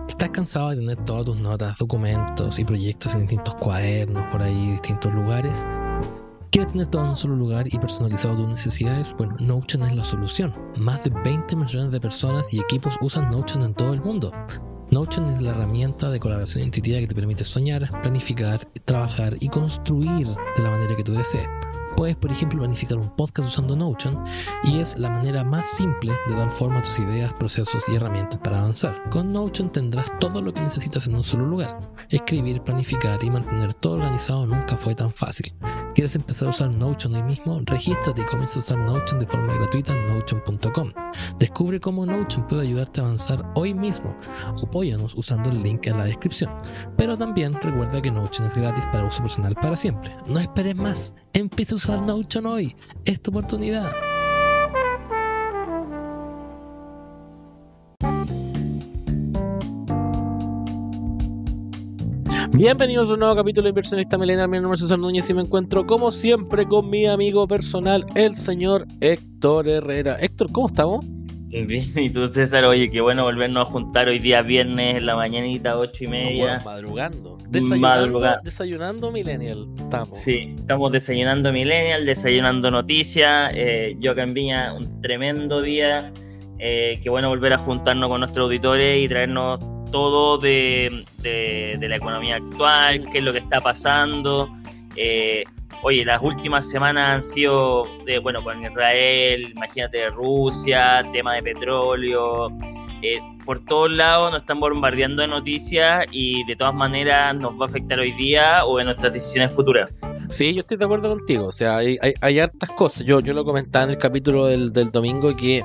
¿Estás cansado de tener todas tus notas, documentos y proyectos en distintos cuadernos, por ahí, distintos lugares? ¿Quieres tener todo en un solo lugar y personalizado tus necesidades? Bueno, Notion es la solución. Más de 20 millones de personas y equipos usan Notion en todo el mundo. Notion es la herramienta de colaboración intuitiva que te permite soñar, planificar, trabajar y construir de la manera que tú desees. Puedes, por ejemplo, planificar un podcast usando Notion y es la manera más simple de dar forma a tus ideas, procesos y herramientas para avanzar. Con Notion tendrás todo lo que necesitas en un solo lugar. Escribir, planificar y mantener todo organizado nunca fue tan fácil. ¿Quieres empezar a usar Notion hoy mismo? Regístrate y comienza a usar Notion de forma gratuita en Notion.com. Descubre cómo Notion puede ayudarte a avanzar hoy mismo. Apóyanos usando el link en la descripción. Pero también recuerda que Notion es gratis para uso personal para siempre. No esperes más. Empieza a usar Notion hoy. Es tu oportunidad. Bienvenidos a un nuevo capítulo de Inversionista Millennial. Mi nombre es César Núñez y me encuentro como siempre con mi amigo personal, el señor Héctor Herrera. Héctor, ¿cómo estamos? Bien, y tú, César, oye, qué bueno volvernos a juntar hoy día viernes en la mañanita, 8:30. Madrugando. Desayunando Millennial. Sí, estamos desayunando Millennial, desayunando noticias. Yo acá en Viña, un tremendo día. Qué bueno volver a juntarnos con nuestros auditores y traernos todo de la economía actual, qué es lo que está pasando. Oye, las últimas semanas han sido con Israel, imagínate Rusia, tema de petróleo, por todos lados nos están bombardeando de noticias y de todas maneras nos va a afectar hoy día o en nuestras decisiones futuras. Sí, yo estoy de acuerdo contigo, o sea, hay hartas cosas. Yo lo comentaba en el capítulo del domingo que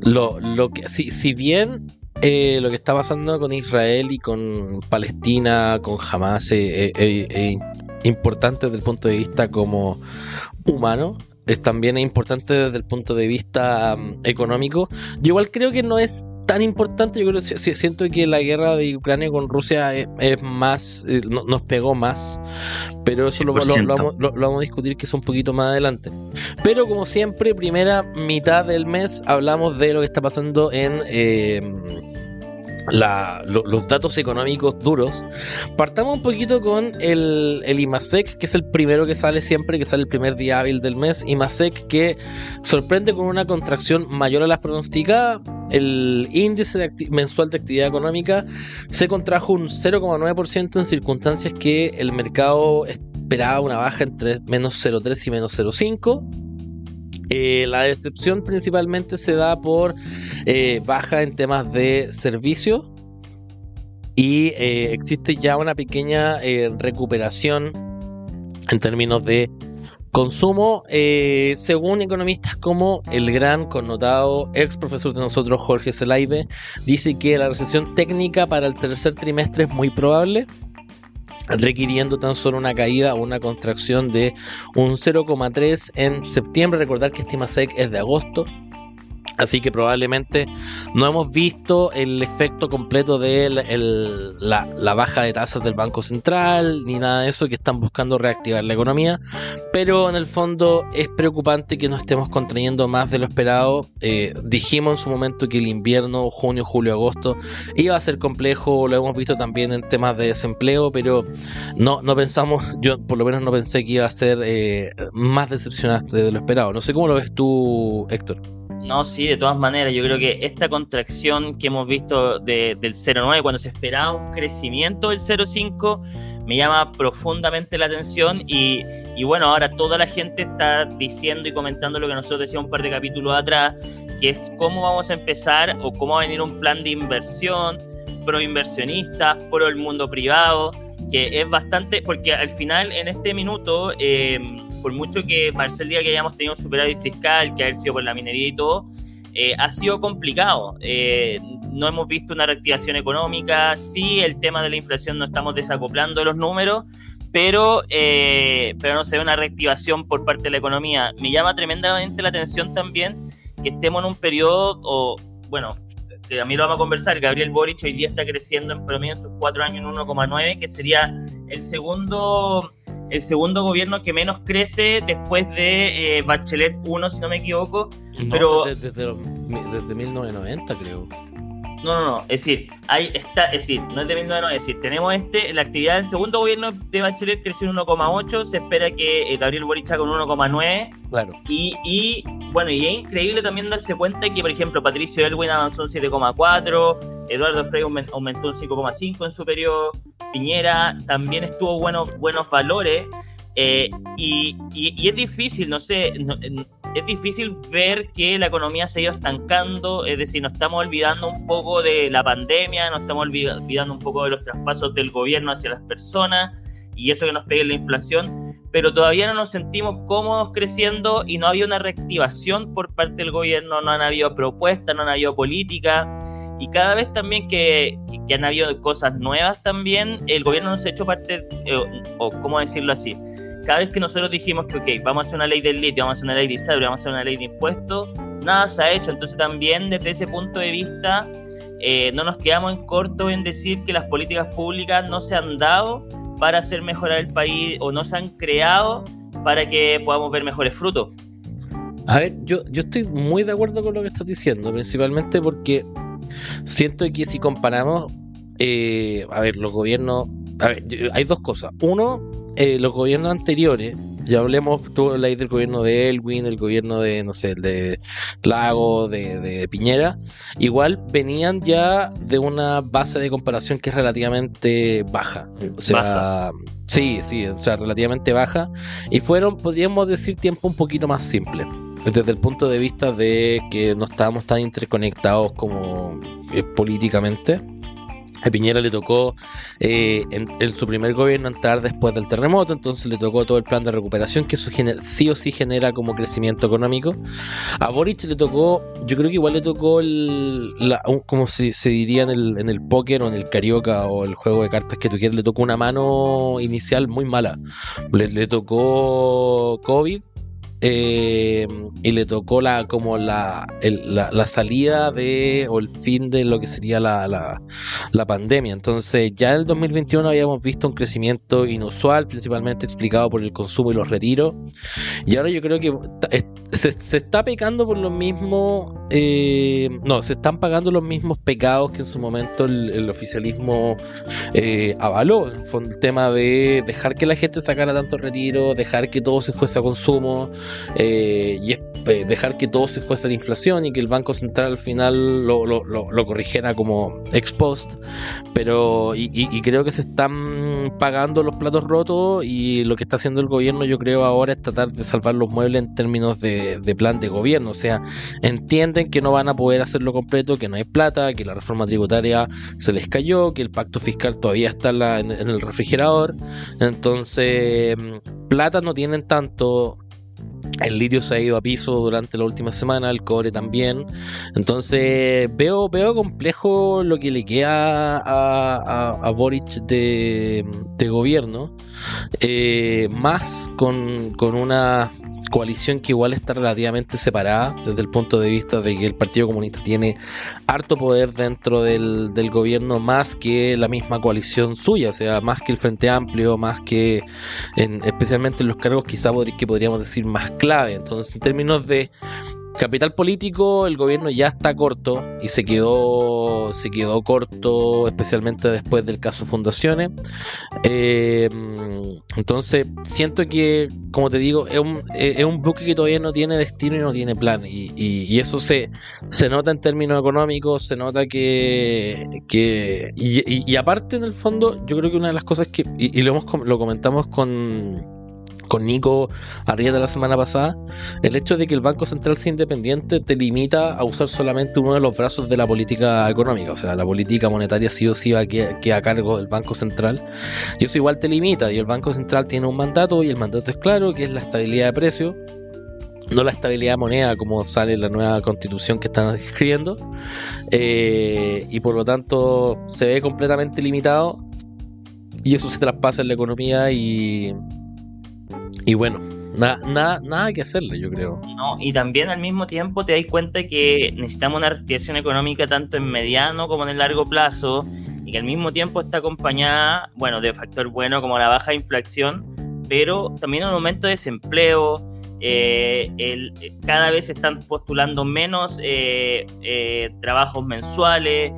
lo que si bien lo que está pasando con Israel y con Palestina, con Hamas, importante desde el punto de vista como humano, también es importante desde el punto de vista económico. Yo igual creo que no es tan importante. Yo creo que siento que la guerra de Ucrania con Rusia es más, nos pegó más, pero eso lo vamos a discutir quizá un poquito más adelante. Pero como siempre, primera mitad del mes hablamos de lo que está pasando en los datos económicos duros. Partamos un poquito con el IMASEC, que es el primero que sale siempre, que sale el primer día hábil del mes. IMASEC que sorprende con una contracción mayor a las pronosticadas. El índice mensual de actividad económica se contrajo un 0,9% en circunstancias que el mercado esperaba una baja entre menos 0,3 y menos 0,5. La decepción principalmente se da por baja en temas de servicios y existe ya una pequeña recuperación en términos de consumo, según economistas como el gran connotado ex profesor de nosotros Jorge Zelaide. Dice que la recesión técnica para el tercer trimestre es muy probable, requiriendo tan solo una caída o una contracción de un 0,3 en septiembre. Recordar que este IMASEC es de agosto, así que probablemente no hemos visto el efecto completo de la baja de tasas del Banco Central ni nada de eso, que están buscando reactivar la economía, pero en el fondo es preocupante que nos estemos contrayendo más de lo esperado. Dijimos en su momento que el invierno, junio, julio, agosto, iba a ser complejo. Lo hemos visto también en temas de desempleo, pero no pensamos, yo por lo menos no pensé que iba a ser más decepcionante de lo esperado. No sé cómo lo ves tú, Héctor. No, sí, de todas maneras, yo creo que esta contracción que hemos visto del 0,9, cuando se esperaba un crecimiento del 0,5, me llama profundamente la atención y bueno, ahora toda la gente está diciendo y comentando lo que nosotros decíamos un par de capítulos atrás, que es cómo vamos a empezar o cómo va a venir un plan de inversión pro inversionistas, pro el mundo privado, que es bastante, porque al final en este minuto, por mucho que Marcel diga que hayamos tenido un superávit fiscal, que haber sido por la minería y todo, ha sido complicado. No hemos visto una reactivación económica. Sí, el tema de la inflación no estamos desacoplando de los números, pero no se ve una reactivación por parte de la economía. Me llama tremendamente la atención también que estemos en un periodo, que a mí lo vamos a conversar. Gabriel Boric hoy día está creciendo en promedio en sus 4 años en 1,9, que sería el segundo gobierno que menos crece después de Bachelet 1, si no me equivoco. No, pero desde 1990, creo. No. Es decir, ahí está, es decir, no es de 1909, es decir, tenemos la actividad del segundo gobierno de Bachelet creció en 1,8, se espera que Gabriel Boric haga con 1,9. Claro. Y bueno, y es increíble también darse cuenta que, por ejemplo, Patricio Elwin avanzó un 7,4, Eduardo Frei aumentó un 5,5 en su periodo, Piñera también estuvo buenos valores, y es difícil, no sé, es difícil ver que la economía se ha ido estancando, es decir, nos estamos olvidando un poco de la pandemia, nos estamos olvidando un poco de los traspasos del gobierno hacia las personas, y eso que nos pegue la inflación, pero todavía no nos sentimos cómodos creciendo y no había una reactivación por parte del gobierno, no han habido propuestas, no han habido política, y cada vez también que han habido cosas nuevas también, el gobierno no se ha hecho parte, o cómo decirlo así, cada vez que nosotros dijimos que ok, vamos a hacer una ley del litio, vamos a hacer una ley de ISABRE, vamos a hacer una ley de impuestos, nada se ha hecho. Entonces también desde ese punto de vista no nos quedamos en corto en decir que las políticas públicas no se han dado para hacer mejorar el país o no se han creado para que podamos ver mejores frutos. A ver, yo estoy muy de acuerdo con lo que estás diciendo, principalmente porque siento que si comparamos, a ver, los gobiernos, a ver, hay dos cosas. Uno, los gobiernos anteriores, ya hablemos, tú la del gobierno de Elwin, el gobierno de, no sé, el de Lago, de Piñera, igual venían ya de una base de comparación que es relativamente baja. O sea, baja. Sí, o sea, relativamente baja. Y fueron, podríamos decir, tiempo un poquito más simple. Desde el punto de vista de que no estábamos tan interconectados como políticamente. A Piñera le tocó en su primer gobierno entrar después del terremoto, entonces le tocó todo el plan de recuperación, que eso sí o sí genera como crecimiento económico. A Boric le tocó, yo creo que igual le tocó como se diría en el póker o en el carioca o el juego de cartas que tú quieras, le tocó una mano inicial muy mala. Le tocó COVID. Y le tocó la salida o el fin de lo que sería la pandemia. Entonces ya en el 2021 habíamos visto un crecimiento inusual, principalmente explicado por el consumo y los retiros, y ahora yo creo que se está pecando por lo mismo, se están pagando los mismos pecados que en su momento el oficialismo avaló. Fue el tema de dejar que la gente sacara tanto retiro, dejar que todo se fuese a consumo, y dejar que todo se fuese a la inflación y que el Banco Central al final lo corrigiera como ex post, pero y creo que se están pagando los platos rotos, y lo que está haciendo el gobierno, yo creo ahora, es tratar de salvar los muebles en términos de plan de gobierno. O sea, entienden que no van a poder hacerlo completo, que no hay plata, que la reforma tributaria se les cayó, que el pacto fiscal todavía está en el refrigerador, entonces plata no tienen tanto. El litio se ha ido a piso durante la última semana, el cobre también. Entonces veo complejo lo que le queda a Boric de gobierno, más con una coalición que igual está relativamente separada desde el punto de vista de que el Partido Comunista tiene harto poder dentro del gobierno, más que la misma coalición suya, o sea, más que el Frente Amplio, más que especialmente en los cargos quizá que podríamos decir más clave. Entonces, en términos de capital político, el gobierno ya está corto, y se quedó corto, especialmente después del caso Fundaciones. Entonces siento que, como te digo, es un buque que todavía no tiene destino y no tiene plan, y eso se nota en términos económicos, se nota y aparte, en el fondo, yo creo que una de las cosas que lo comentamos con Nico Arrieta la semana pasada, el hecho de que el Banco Central sea independiente te limita a usar solamente uno de los brazos de la política económica. O sea, la política monetaria sí o sí va a cargo del Banco Central, y eso igual te limita, y el Banco Central tiene un mandato, y el mandato es claro, que es la estabilidad de precios, no la estabilidad de moneda como sale en la nueva constitución que están escribiendo, y por lo tanto se ve completamente limitado, y eso se traspasa en la economía, y bueno, nada que hacerle, yo creo. No, y también al mismo tiempo te das cuenta que necesitamos una reactivación económica tanto en mediano como en el largo plazo, y que al mismo tiempo está acompañada, bueno, de factor bueno como la baja inflación, pero también un aumento de desempleo, cada vez se están postulando menos trabajos mensuales.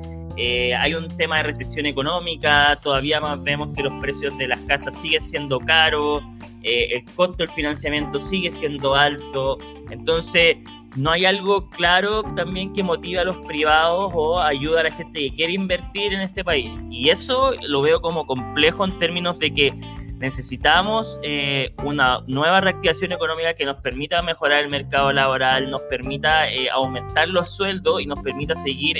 Hay un tema de recesión económica, todavía más vemos que los precios de las casas siguen siendo caros, el costo del financiamiento sigue siendo alto, entonces no hay algo claro también que motive a los privados o ayuda a la gente que quiere invertir en este país, y eso lo veo como complejo en términos de que necesitamos una nueva reactivación económica que nos permita mejorar el mercado laboral, nos permita aumentar los sueldos y nos permita seguir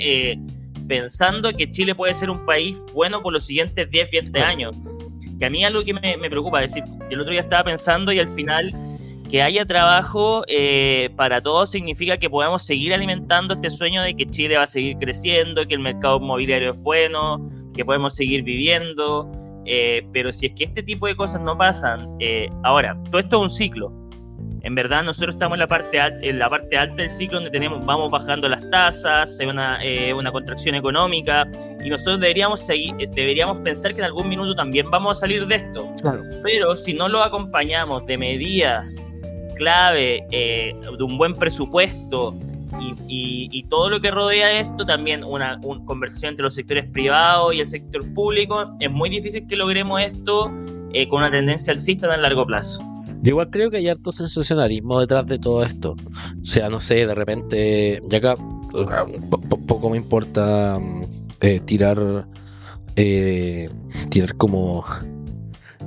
pensando que Chile puede ser un país bueno por los siguientes 10, 20 años. Que a mí algo que me preocupa, es decir, el otro día estaba pensando y al final que haya trabajo para todos significa que podemos seguir alimentando este sueño de que Chile va a seguir creciendo, que el mercado inmobiliario es bueno, que podemos seguir viviendo, pero si es que este tipo de cosas no pasan, ahora, todo esto es un ciclo. En verdad nosotros estamos en la parte alta del ciclo donde vamos bajando las tasas, hay una contracción económica y nosotros deberíamos pensar que en algún minuto también vamos a salir de esto. Claro. Pero si no lo acompañamos de medidas clave, de un buen presupuesto y todo lo que rodea esto, también una conversación entre los sectores privados y el sector público, es muy difícil que logremos esto con una tendencia alcista a largo plazo. Yo igual creo que hay harto sensacionalismo detrás de todo esto. O sea, no sé, de repente, ya acá poco me importa tirar como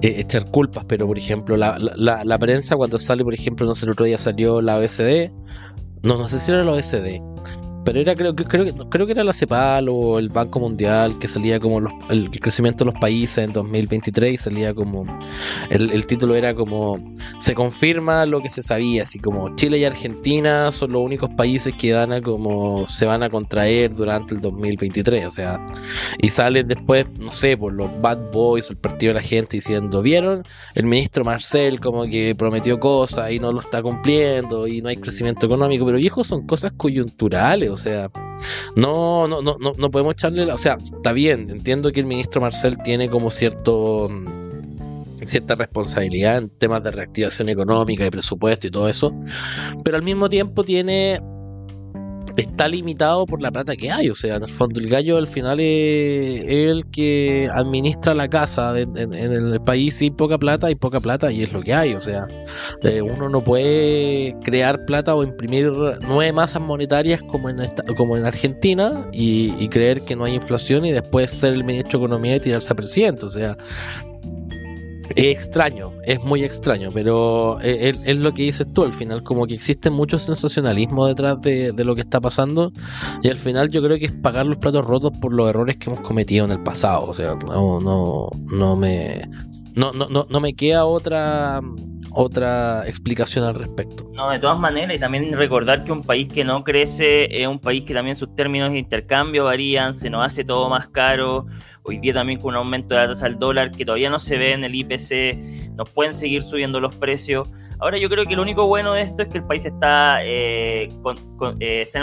echar culpas, pero por ejemplo la prensa cuando sale, por ejemplo, no sé, el otro día salió la OECD, no sé si era la OECD, pero era creo que era la CEPAL o el Banco Mundial, que salía como el crecimiento de los países en 2023 y salía como el título era como se confirma lo que se sabía, así como Chile y Argentina son los únicos países que se van a contraer durante el 2023, o sea, y salen después, no sé, por los Bad Boys, el partido de la gente diciendo, ¿vieron? El ministro Marcel como que prometió cosas y no lo está cumpliendo y no hay crecimiento económico, pero viejo, son cosas coyunturales. O sea, no podemos echarle, o sea, está bien, entiendo que el ministro Marcel tiene como cierta responsabilidad en temas de reactivación económica y presupuesto y todo eso, pero al mismo tiempo está limitado por la plata que hay. O sea, en el fondo el gallo al final es el que administra la casa en el país. Y poca plata y es lo que hay. O sea, uno no puede crear plata o imprimir 9 masas monetarias como en Argentina y creer que no hay inflación y después ser el ministro de Economía y tirarse a presidente. O sea, es extraño, es muy extraño, pero es lo que dices tú, al final como que existe mucho sensacionalismo detrás de lo que está pasando y al final yo creo que es pagar los platos rotos por los errores que hemos cometido en el pasado. O sea, no me queda otra explicación al respecto. No, de todas maneras, y también recordar que un país que no crece es un país que también sus términos de intercambio varían, se nos hace todo más caro. Hoy día también con un aumento de la tasa del dólar que todavía no se ve en el IPC, nos pueden seguir subiendo los precios. Ahora yo creo que lo único bueno de esto es que el país está en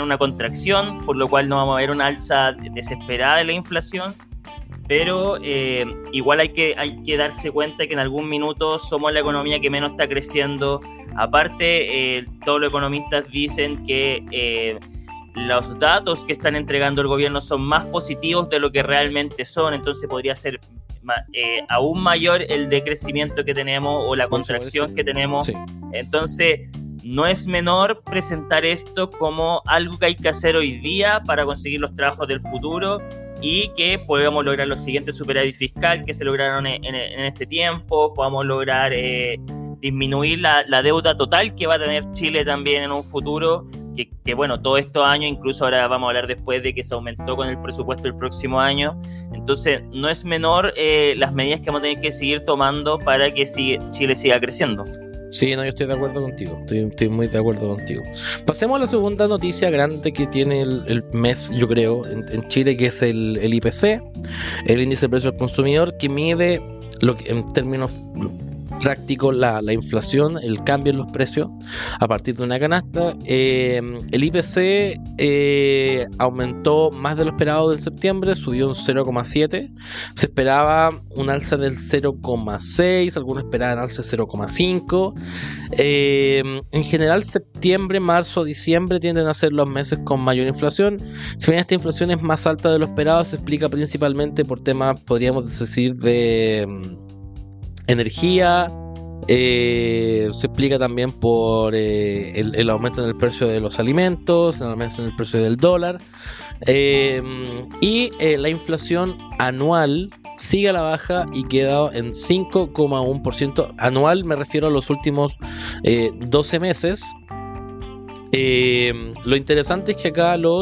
una contracción, por lo cual no vamos a ver una alza desesperada de la inflación. Pero igual hay que darse cuenta que en algún minuto somos la economía que menos está creciendo. Aparte, todos los economistas dicen que los datos que están entregando el gobierno son más positivos de lo que realmente son, entonces podría ser aún mayor el decrecimiento que tenemos o la contracción que tenemos. Sí. Entonces, no es menor presentar esto como algo que hay que hacer hoy día para conseguir los trabajos del futuro y que podamos lograr los siguientes superávit fiscal que se lograron en este tiempo, podamos lograr disminuir la deuda total que va a tener Chile también en un futuro, que bueno, todos estos años, incluso ahora vamos a hablar después de que se aumentó con el presupuesto del próximo año. Entonces no es menor las medidas que vamos a tener que seguir tomando para que Chile siga creciendo. Sí, no, yo estoy de acuerdo contigo, estoy muy de acuerdo contigo. Pasemos a la segunda noticia grande que tiene el mes, yo creo, en Chile, que es el IPC, el índice de precios al consumidor, que mide lo que en términos práctico la inflación, el cambio en los precios a partir de una canasta. El IPC aumentó más de lo esperado del septiembre, subió un 0,7. Se esperaba un alza del 0,6, algunos esperaban alza de 0,5. En general, septiembre, marzo, diciembre tienden a ser los meses con mayor inflación. Si bien esta inflación es más alta de lo esperado, se explica principalmente por temas, podríamos decir, de energía. Se explica también por el aumento en el precio de los alimentos, el aumento en el precio del dólar, y la inflación anual sigue a la baja y queda en 5,1%. Anual me refiero a los últimos 12 meses. Lo interesante es que acá la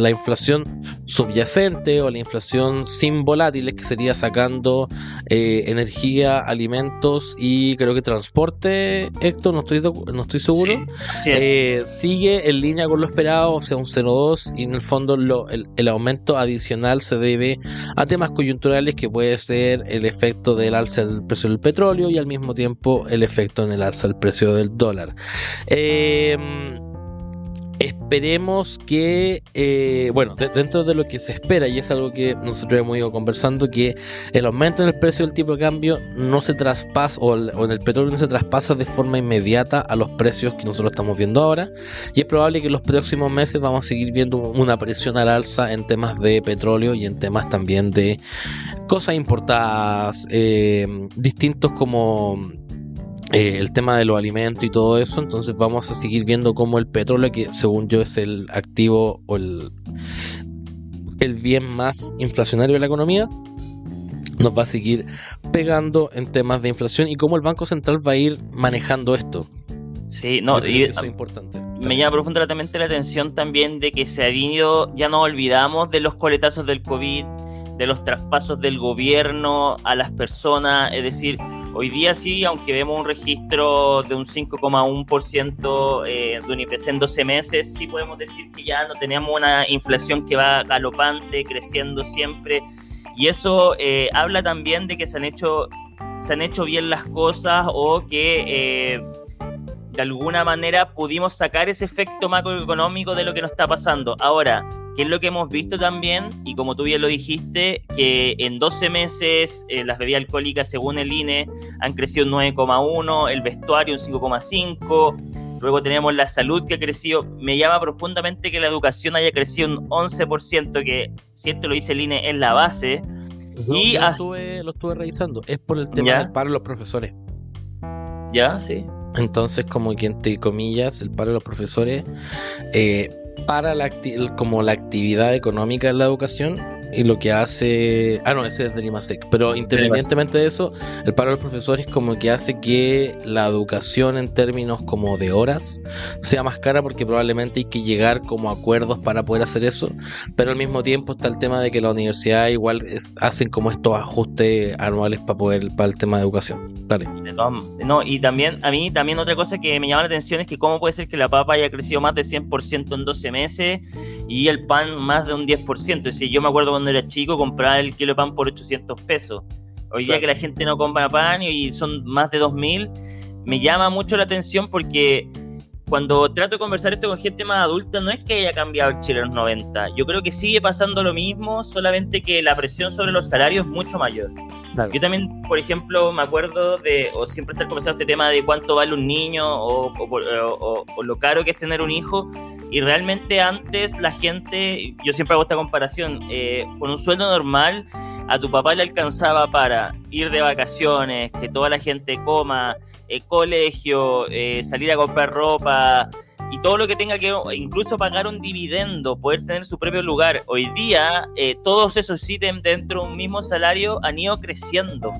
inflación subyacente o la inflación sin volátiles, que sería sacando energía, alimentos y creo que transporte, Héctor, no estoy seguro, Sí, así es. sigue en línea con lo esperado, o sea, un 0,2, y en el fondo el aumento adicional se debe a temas coyunturales, que puede ser el efecto del alza del precio del petróleo y al mismo tiempo el efecto en el alza del precio del dólar. Esperemos que, dentro de lo que se espera, y es algo que nosotros hemos ido conversando, que el aumento en el precio del tipo de cambio no se traspasa, o en el petróleo no se traspasa de forma inmediata a los precios que nosotros estamos viendo ahora, y es probable que en los próximos meses vamos a seguir viendo una presión al alza en temas de petróleo y en temas también de cosas importadas, distintos como el tema de los alimentos y todo eso. Entonces vamos a seguir viendo cómo el petróleo, que según yo es el activo o el bien más inflacionario de la economía, nos va a seguir pegando en temas de inflación, y cómo el Banco Central va a ir manejando esto. Sí, no, y eso es importante. Me llama profundamente la atención también de que se ha venido, ya nos olvidamos de los coletazos del COVID, de los traspasos del gobierno a las personas. Es decir, hoy día sí, aunque vemos un registro de un 5,1% de un IPC en 12 meses, sí podemos decir que ya no tenemos una inflación que va galopante, creciendo siempre, y eso habla también de que se han hecho bien las cosas, o que de alguna manera pudimos sacar ese efecto macroeconómico de lo que nos está pasando. Ahora, ¿qué es lo que hemos visto también? Y como tú bien lo dijiste, que en 12 meses las bebidas alcohólicas, según el INE, han crecido un 9,1, el vestuario un 5,5, luego tenemos la salud, que ha crecido. Me llama profundamente que la educación haya crecido un 11%, que, si esto lo dice el INE, es la base. Y lo estuve revisando, es por el tema del paro de los profesores. Ya, sí. Entonces, como que entre comillas, el paro de los profesores para como la actividad económica de la educación, y lo que hace... ese es del IMASEC. Pero independientemente de eso, el paro de los profesores como que hace que la educación en términos como de horas sea más cara, porque probablemente hay que llegar como a acuerdos para poder hacer eso. Pero al mismo tiempo está el tema de que la universidad igual hacen como estos ajustes anuales para el tema de educación. Dale. No, y también, a mí también otra cosa que me llama la atención es que cómo puede ser que la papa haya crecido más de 100% en 12 meses y el pan más de un 10%. Es decir, yo me acuerdo cuando era chico, compraba el kilo de pan por 800 pesos. Hoy día que la gente no compra pan y son más de 2.000, me llama mucho la atención, porque cuando trato de conversar esto con gente más adulta, no es que haya cambiado el Chile en los 90. Yo creo que sigue pasando lo mismo, solamente que la presión sobre los salarios es mucho mayor. Claro. Yo también, por ejemplo, me acuerdo o siempre estar conversando este tema de cuánto vale un niño o lo caro que es tener un hijo, y realmente antes la gente, yo siempre hago esta comparación, con un sueldo normal a tu papá le alcanzaba para ir de vacaciones, que toda la gente coma, colegio, salir a comprar ropa y todo lo que tenga que, incluso pagar un dividendo, poder tener su propio lugar. Hoy día todos esos ítems dentro de un mismo salario han ido creciendo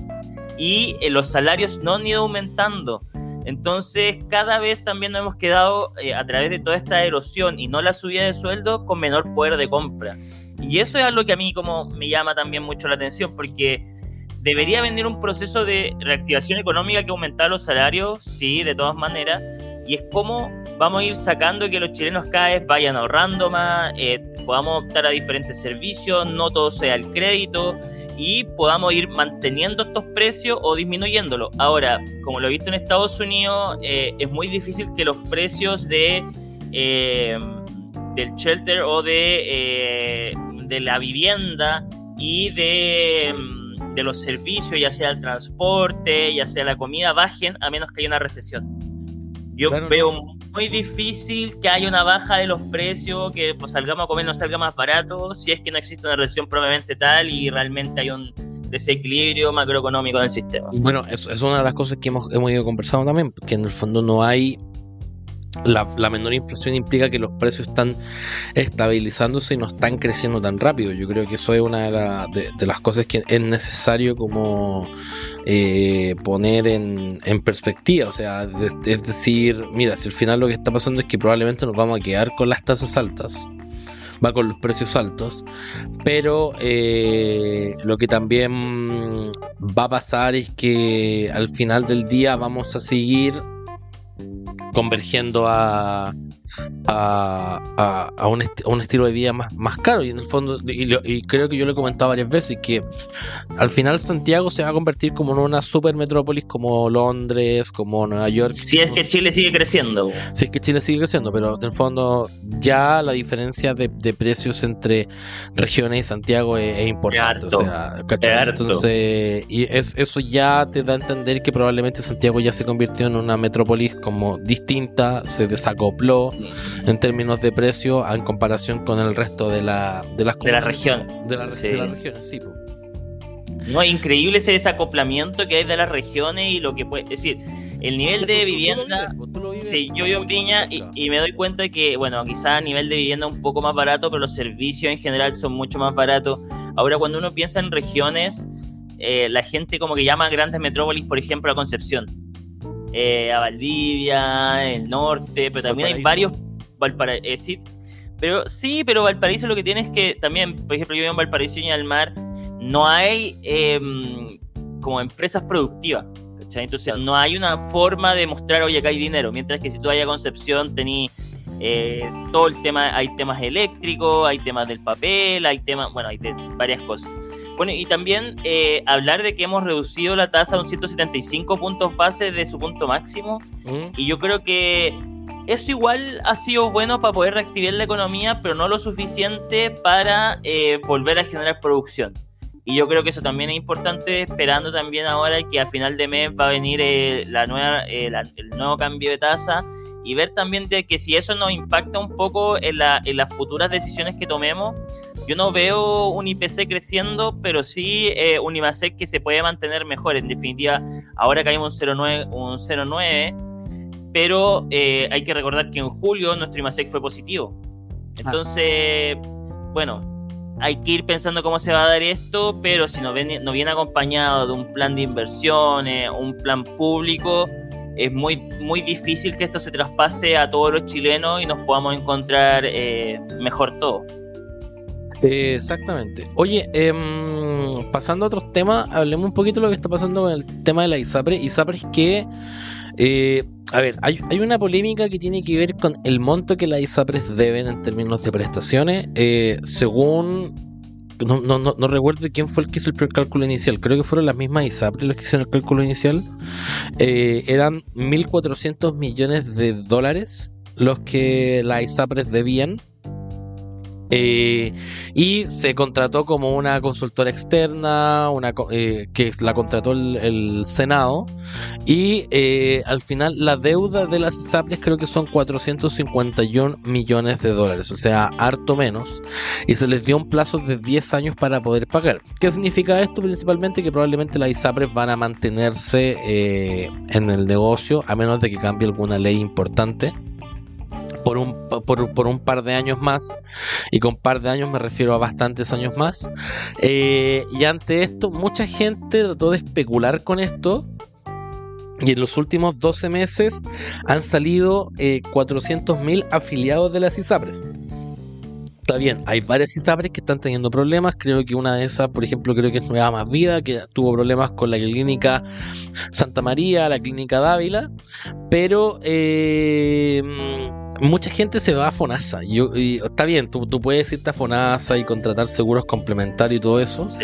y los salarios no han ido aumentando. Entonces cada vez también nos hemos quedado a través de toda esta erosión y no la subida de sueldo con menor poder de compra. Y eso es algo que a mí como me llama también mucho la atención, porque debería venir un proceso de reactivación económica que aumentar los salarios, sí, de todas maneras, y es como vamos a ir sacando que los chilenos cada vez vayan ahorrando más, podamos optar a diferentes servicios, no todo sea el crédito, y podamos ir manteniendo estos precios o disminuyéndolos. Ahora, como lo he visto en Estados Unidos, es muy difícil que los precios del shelter o de la vivienda y de los servicios, ya sea el transporte, ya sea la comida, bajen a menos que haya una recesión. Yo veo muy difícil que haya una baja de los precios, que pues, salgamos a comer no salga más barato, si es que no existe una recesión probablemente tal y realmente hay un desequilibrio macroeconómico en el sistema. Bueno, eso es una de las cosas que hemos ido conversando también, porque en el fondo no hay... La menor inflación implica que los precios están estabilizándose y no están creciendo tan rápido. Yo creo que eso es una de las cosas que es necesario como poner en perspectiva. O sea, es decir, mira, si al final lo que está pasando es que probablemente nos vamos a quedar con las tasas altas, va con los precios altos, pero lo que también va a pasar es que al final del día vamos a seguir convergiendo a un estilo de vida más caro, y en el fondo y creo que yo lo he comentado varias veces que al final Santiago se va a convertir como en una super metrópolis como Londres, como Nueva York, si es que Chile sigue creciendo. Si es que Chile sigue creciendo, pero en el fondo ya la diferencia de precios entre regiones y Santiago es importante, harto, o sea, ¿cachai? Entonces, y eso ya te da a entender que probablemente Santiago ya se convirtió en una metrópolis como distinta, se desacopló en términos de precio en comparación con el resto de la región. De las regiones, sí. No, es increíble ese desacoplamiento que hay de las regiones y lo que puede... Es decir, el nivel de vivienda... Sí, yo vivo en Viña y me doy cuenta que, bueno, quizás a nivel de vivienda un poco más barato, pero los servicios en general son mucho más baratos. Ahora, cuando uno piensa en regiones, la gente como que llama a grandes metrópolis, por ejemplo, a Concepción, a Valdivia, el norte, pero también hay varios... sí, pero Valparaíso lo que tiene es que también, por ejemplo, yo vivo en Valparaíso y al mar, no hay como empresas productivas, ¿cachai? Entonces no hay una forma de mostrar, oye, acá hay dinero, mientras que si tú vayas a Concepción tenés todo el tema, hay temas eléctricos, hay temas del papel, hay temas, bueno, hay de varias cosas. Bueno, y también hablar de que hemos reducido la tasa a un 175 puntos base de su punto máximo, y yo creo que eso igual ha sido bueno para poder reactivar la economía, pero no lo suficiente para volver a generar producción. Y yo creo que eso también es importante, esperando también ahora que a final de mes va a venir el nuevo cambio de tasa, y ver también de que si eso nos impacta un poco en las futuras decisiones que tomemos. Yo no veo un IPC creciendo, pero sí un IMASEC que se puede mantener mejor. En definitiva, ahora caímos un 0,9, pero hay que recordar que en julio nuestro IMASEC fue positivo. Entonces, bueno, hay que ir pensando cómo se va a dar esto, pero si no viene acompañado de un plan de inversiones, un plan público, es muy, muy difícil que esto se traspase a todos los chilenos y nos podamos encontrar mejor todo. Exactamente. Oye, pasando a otros temas, hablemos un poquito de lo que está pasando con el tema de la ISAPRES. ISAPRES que, a ver, hay una polémica que tiene que ver con el monto que las ISAPRES deben en términos de prestaciones. Según, no recuerdo quién fue el que hizo el cálculo inicial, creo que fueron las mismas ISAPRES los que hicieron el cálculo inicial. Eran 1.400 millones de dólares los que las ISAPRES debían. Y se contrató como una consultora externa, que la contrató el Senado, y al final la deuda de las ISAPRES creo que son 451 millones de dólares, o sea, harto menos, y se les dio un plazo de 10 años para poder pagar. ¿Qué significa esto? Principalmente que probablemente las ISAPRES van a mantenerse en el negocio a menos de que cambie alguna ley importante por un par de años más, y con par de años me refiero a bastantes años más. Y ante esto mucha gente trató de especular con esto, y en los últimos 12 meses han salido 400.000 afiliados de las ISAPRES. Está bien, hay varias ISAPRES que están teniendo problemas. Creo que una de esas, por ejemplo, creo que es Nueva Más Vida, que tuvo problemas con la clínica Santa María, la clínica Dávila, pero mucha gente se va a FONASA. Y está bien, tú puedes irte a FONASA y contratar seguros complementarios y todo eso, sí,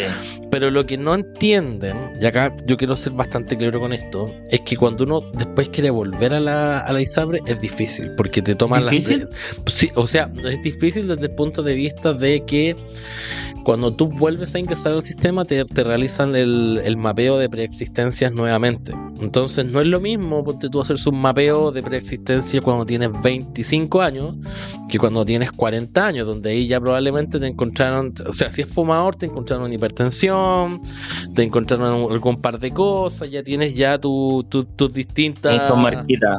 Pero lo que no entienden, y acá yo quiero ser bastante claro con esto, es que cuando uno después quiere volver a la ISAPRE es difícil, porque te toman ¿Difícil? Sí, o sea, es difícil desde el punto de vista de que cuando tú vuelves a ingresar al sistema te realizan el mapeo de preexistencias nuevamente. Entonces no es lo mismo, ponte tú, hacerse un mapeo de preexistencia cuando tienes 25 años que cuando tienes 40 años, donde ahí ya probablemente te encontraron, o sea, si es fumador te encontraron hipertensión, te encontraron algún par de cosas, ya tienes ya tus Estos marquitas.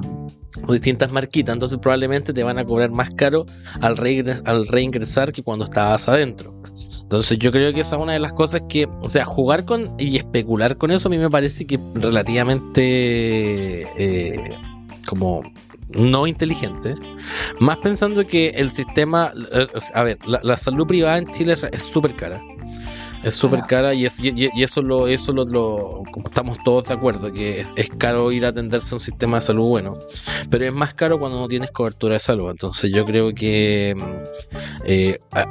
distintas marquitas, entonces probablemente te van a cobrar más caro al reingresar que cuando estabas adentro. Entonces yo creo que esa es una de las cosas que, o sea, jugar con y especular con eso a mí me parece que relativamente como no inteligente, más pensando que el sistema, a ver, la salud privada en Chile es súper cara. Es súper cara y eso como estamos todos de acuerdo, que es caro ir a atenderse a un sistema de salud bueno, pero es más caro cuando no tienes cobertura de salud. Entonces yo creo que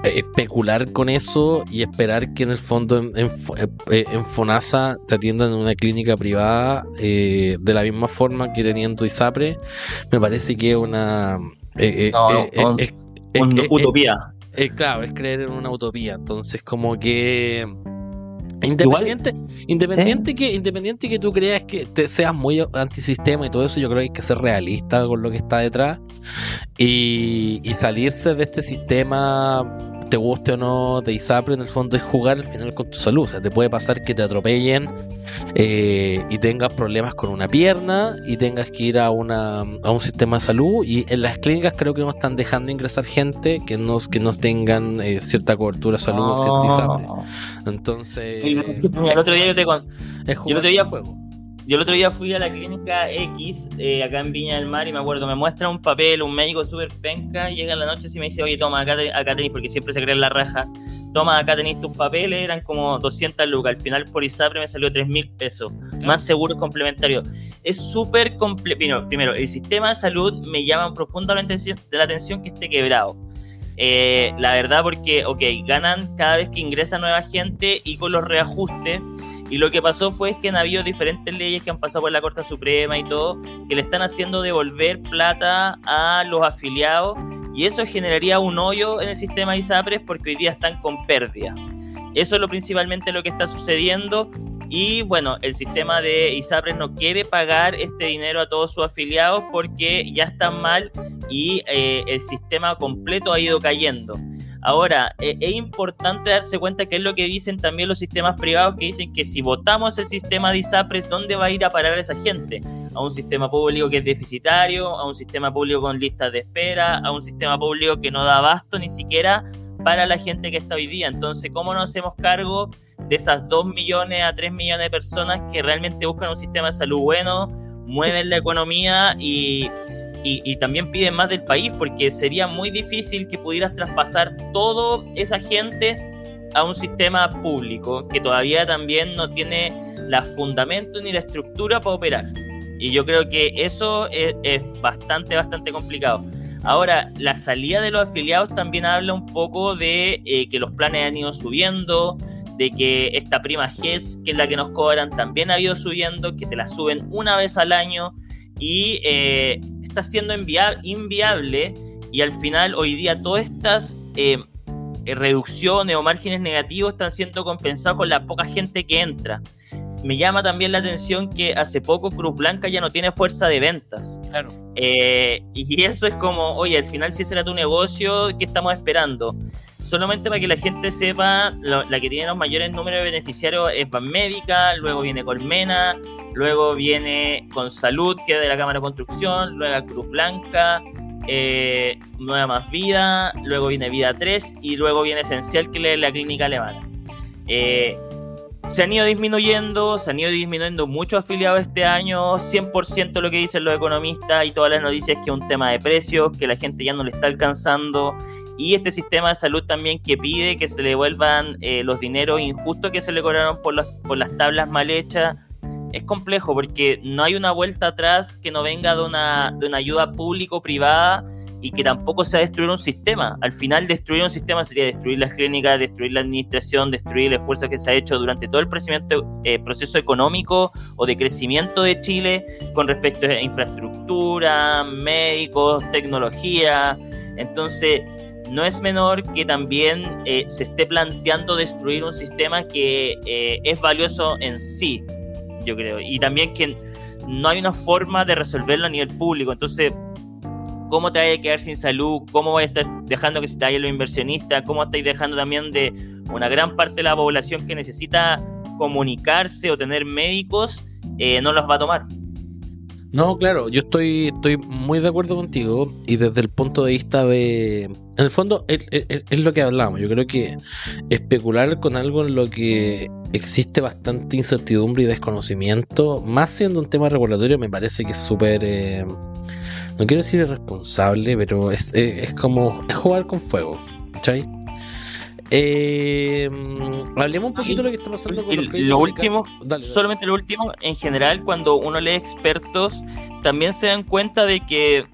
especular con eso y esperar que en el fondo en FONASA te atiendan en una clínica privada de la misma forma que teniendo ISAPRE, me parece que es una utopía. Claro, es creer en una utopía. Entonces, como que independiente que tú creas que seas muy antisistema y todo eso, yo creo que hay que ser realista con lo que está detrás y salirse de este sistema, te guste o no, de ISAPRE, en el fondo es jugar al final con tu salud. O sea, te puede pasar que te atropellen y tengas problemas con una pierna y tengas que ir a un sistema de salud, y en las clínicas creo que no están dejando ingresar gente que no tengan cierta cobertura de salud o cierta ISAPRE. Entonces el otro día es jugar con fuego. Yo el otro día fui a la clínica X, acá en Viña del Mar, y me acuerdo, me muestra un papel, un médico súper penca, llega en la noche y me dice, oye, toma, acá tenéis, porque siempre se cree en la raja, toma, acá tenéis tus papeles, eran como 200 lucas, al final por ISAPRE me salió 3.000 pesos, más seguros complementarios. Es súper complejo. Primero, el sistema de salud me llama profundamente la atención que esté quebrado. La verdad, porque, ganan cada vez que ingresa nueva gente y con los reajustes. Y lo que pasó fue que han habido diferentes leyes que han pasado por la Corte Suprema y todo, que le están haciendo devolver plata a los afiliados, y eso generaría un hoyo en el sistema de ISAPRES porque hoy día están con pérdida. Eso es principalmente lo que está sucediendo. Y bueno, el sistema de ISAPRES no quiere pagar este dinero a todos sus afiliados porque ya están mal y el sistema completo ha ido cayendo. Ahora, es importante darse cuenta que es lo que dicen también los sistemas privados, que dicen que si votamos el sistema de ISAPRES, ¿dónde va a ir a parar esa gente? A un sistema público que es deficitario, a un sistema público con listas de espera, a un sistema público que no da abasto ni siquiera para la gente que está hoy día. Entonces, ¿cómo nos hacemos cargo de esas 2 millones a 3 millones de personas que realmente buscan un sistema de salud bueno, mueven la economía y también piden más del país? Porque sería muy difícil que pudieras traspasar toda esa gente a un sistema público que todavía también no tiene los fundamentos ni la estructura para operar. Y yo creo que eso es bastante complicado. Ahora, la salida de los afiliados también habla un poco de que los planes han ido subiendo, de que esta prima GES, que es la que nos cobran, también ha ido subiendo, que te la suben una vez al año, y está siendo inviable, y al final hoy día todas estas reducciones o márgenes negativos están siendo compensados con la poca gente que entra. Me llama también la atención que hace poco Cruz Blanca ya no tiene fuerza de ventas. Claro. Y eso es como, oye, al final si ese era tu negocio, ¿qué estamos esperando? Solamente para que la gente sepa, la que tiene los mayores números de beneficiarios es Banmédica, luego viene Colmena, luego viene Consalud, que es de la Cámara de Construcción, luego Cruz Blanca, Nueva Más Vida, luego viene Vida 3 y luego viene Esencial, que es la clínica alemana. Se han ido disminuyendo muchos afiliados este año, 100% lo que dicen los economistas y todas las noticias es que es un tema de precios, que la gente ya no le está alcanzando, y este sistema de salud también que pide que se le devuelvan los dineros injustos que se le cobraron por las tablas mal hechas. Es complejo porque no hay una vuelta atrás que no venga de una ayuda público-privada y que tampoco sea destruir un sistema. Al final, destruir un sistema sería destruir las clínicas, destruir la administración, destruir el esfuerzo que se ha hecho durante todo el proceso económico o de crecimiento de Chile con respecto a infraestructura, médicos, tecnología. Entonces, no es menor que también se esté planteando destruir un sistema que es valioso en sí, yo creo, y también que no hay una forma de resolverlo a nivel público. Entonces, ¿cómo te vas a quedar sin salud? ¿Cómo vas a estar dejando que se te vayan los inversionistas? ¿Cómo estáis dejando también de una gran parte de la población que necesita comunicarse o tener médicos, no los va a tomar? No, claro, yo estoy muy de acuerdo contigo, y desde el punto de vista de... En el fondo es lo que hablamos. Yo creo que especular con algo en lo que existe bastante incertidumbre y desconocimiento, más siendo un tema regulatorio, me parece que es súper... no quiero decir irresponsable, pero es como es jugar con fuego, ¿cachai? Hablemos un poquito de lo que está pasando con los créditos. Lo último, dale. Solamente lo último, en general, cuando uno lee expertos, también se dan cuenta de que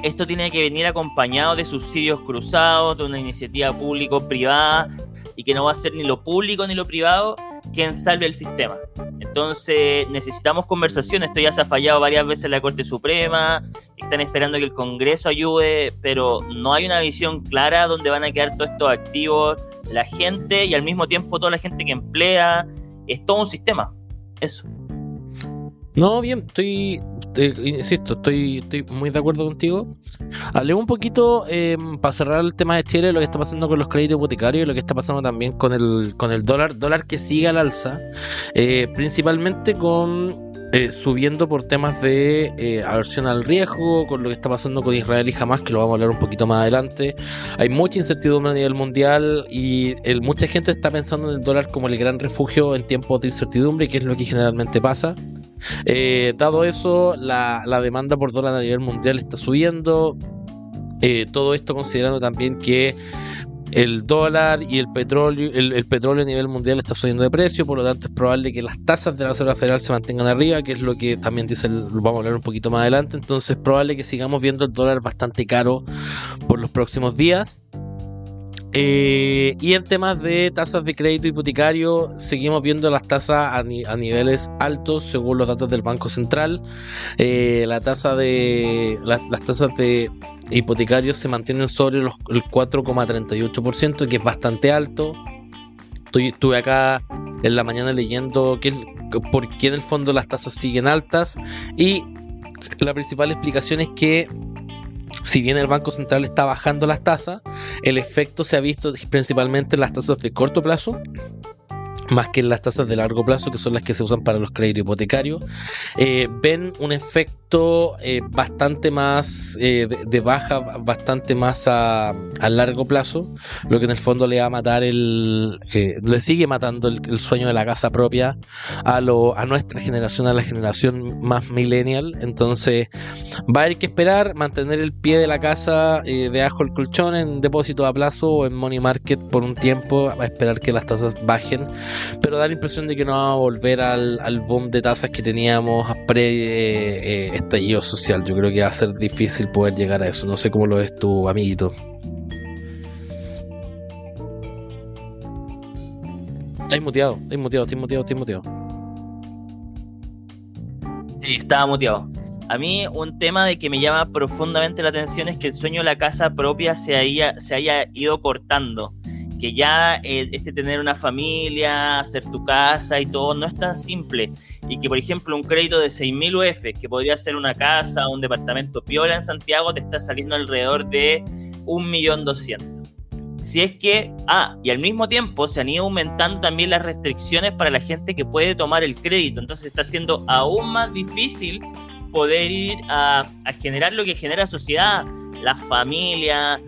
esto tiene que venir acompañado de subsidios cruzados, de una iniciativa público-privada, y que no va a ser ni lo público ni lo privado quien salve el sistema. Entonces necesitamos conversaciones. Esto ya se ha fallado varias veces en la Corte Suprema, están esperando que el Congreso ayude, pero no hay una visión clara donde van a quedar todos estos activos, la gente, y al mismo tiempo toda la gente que emplea. Es todo un sistema, eso. No, bien, insisto, estoy muy de acuerdo contigo. Hablemos un poquito, para cerrar el tema de Chile, lo que está pasando con los créditos hipotecarios y lo que está pasando también con el dólar que sigue al alza, principalmente subiendo por temas de aversión al riesgo, con lo que está pasando con Israel y Hamas, que lo vamos a hablar un poquito más adelante. Hay mucha incertidumbre a nivel mundial y mucha gente está pensando en el dólar como el gran refugio en tiempos de incertidumbre, que es lo que generalmente pasa. Dado eso, la demanda por dólar a nivel mundial está subiendo. Todo esto considerando también que el dólar y el petróleo a nivel mundial está subiendo de precio, por lo tanto es probable que las tasas de la Reserva Federal se mantengan arriba, que es lo que también dice, lo vamos a hablar un poquito más adelante. Entonces es probable que sigamos viendo el dólar bastante caro por los próximos días. Y en temas de tasas de crédito hipotecario, seguimos viendo las tasas a niveles altos según los datos del Banco Central. Las tasas de hipotecarios se mantienen sobre el 4,38%, que es bastante alto. Estuve acá en la mañana leyendo por qué en el fondo las tasas siguen altas, y la principal explicación es que si bien el Banco Central está bajando las tasas, el efecto se ha visto principalmente en las tasas de corto plazo, más que en las tasas de largo plazo, que son las que se usan para los créditos hipotecarios. Ven un efecto bastante más de baja, bastante más a largo plazo, lo que en el fondo le va a matar le sigue matando el sueño de la casa propia a nuestra generación, a la generación más millennial. Entonces va a haber que esperar, mantener el pie de la casa debajo del colchón en depósito a plazo o en money market por un tiempo, a esperar que las tasas bajen, pero da la impresión de que no vamos a volver al boom de tasas que teníamos pre-estallido social. Yo creo que va a ser difícil poder llegar a eso. No sé cómo lo ves tú, amiguito. Estoy muteado. Sí, estaba muteado. A mí un tema de que me llama profundamente la atención es que el sueño de la casa propia se haya ido cortando. Que ya tener una familia, hacer tu casa y todo no es tan simple, y que por ejemplo un crédito de 6.000 UF, que podría ser una casa o un departamento piola en Santiago, te está saliendo alrededor de 1.200.000. Si es que, y al mismo tiempo se han ido aumentando también las restricciones para la gente que puede tomar el crédito, entonces está siendo aún más difícil poder ir a generar lo que genera sociedad, la familia,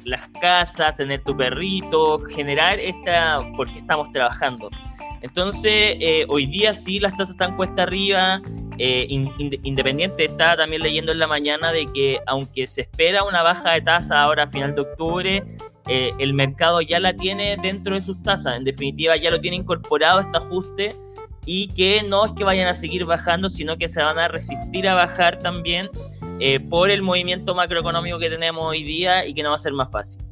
las casas, tener tu perrito, generar porque estamos trabajando. Entonces, hoy día sí las tasas están cuesta arriba. Independiente, estaba también leyendo en la mañana de que aunque se espera una baja de tasa ahora a final de octubre, el mercado ya la tiene dentro de sus tasas. En definitiva, ya lo tiene incorporado este ajuste, y que no es que vayan a seguir bajando, sino que se van a resistir a bajar también. por el movimiento macroeconómico que tenemos hoy día y que no va a ser más fácil.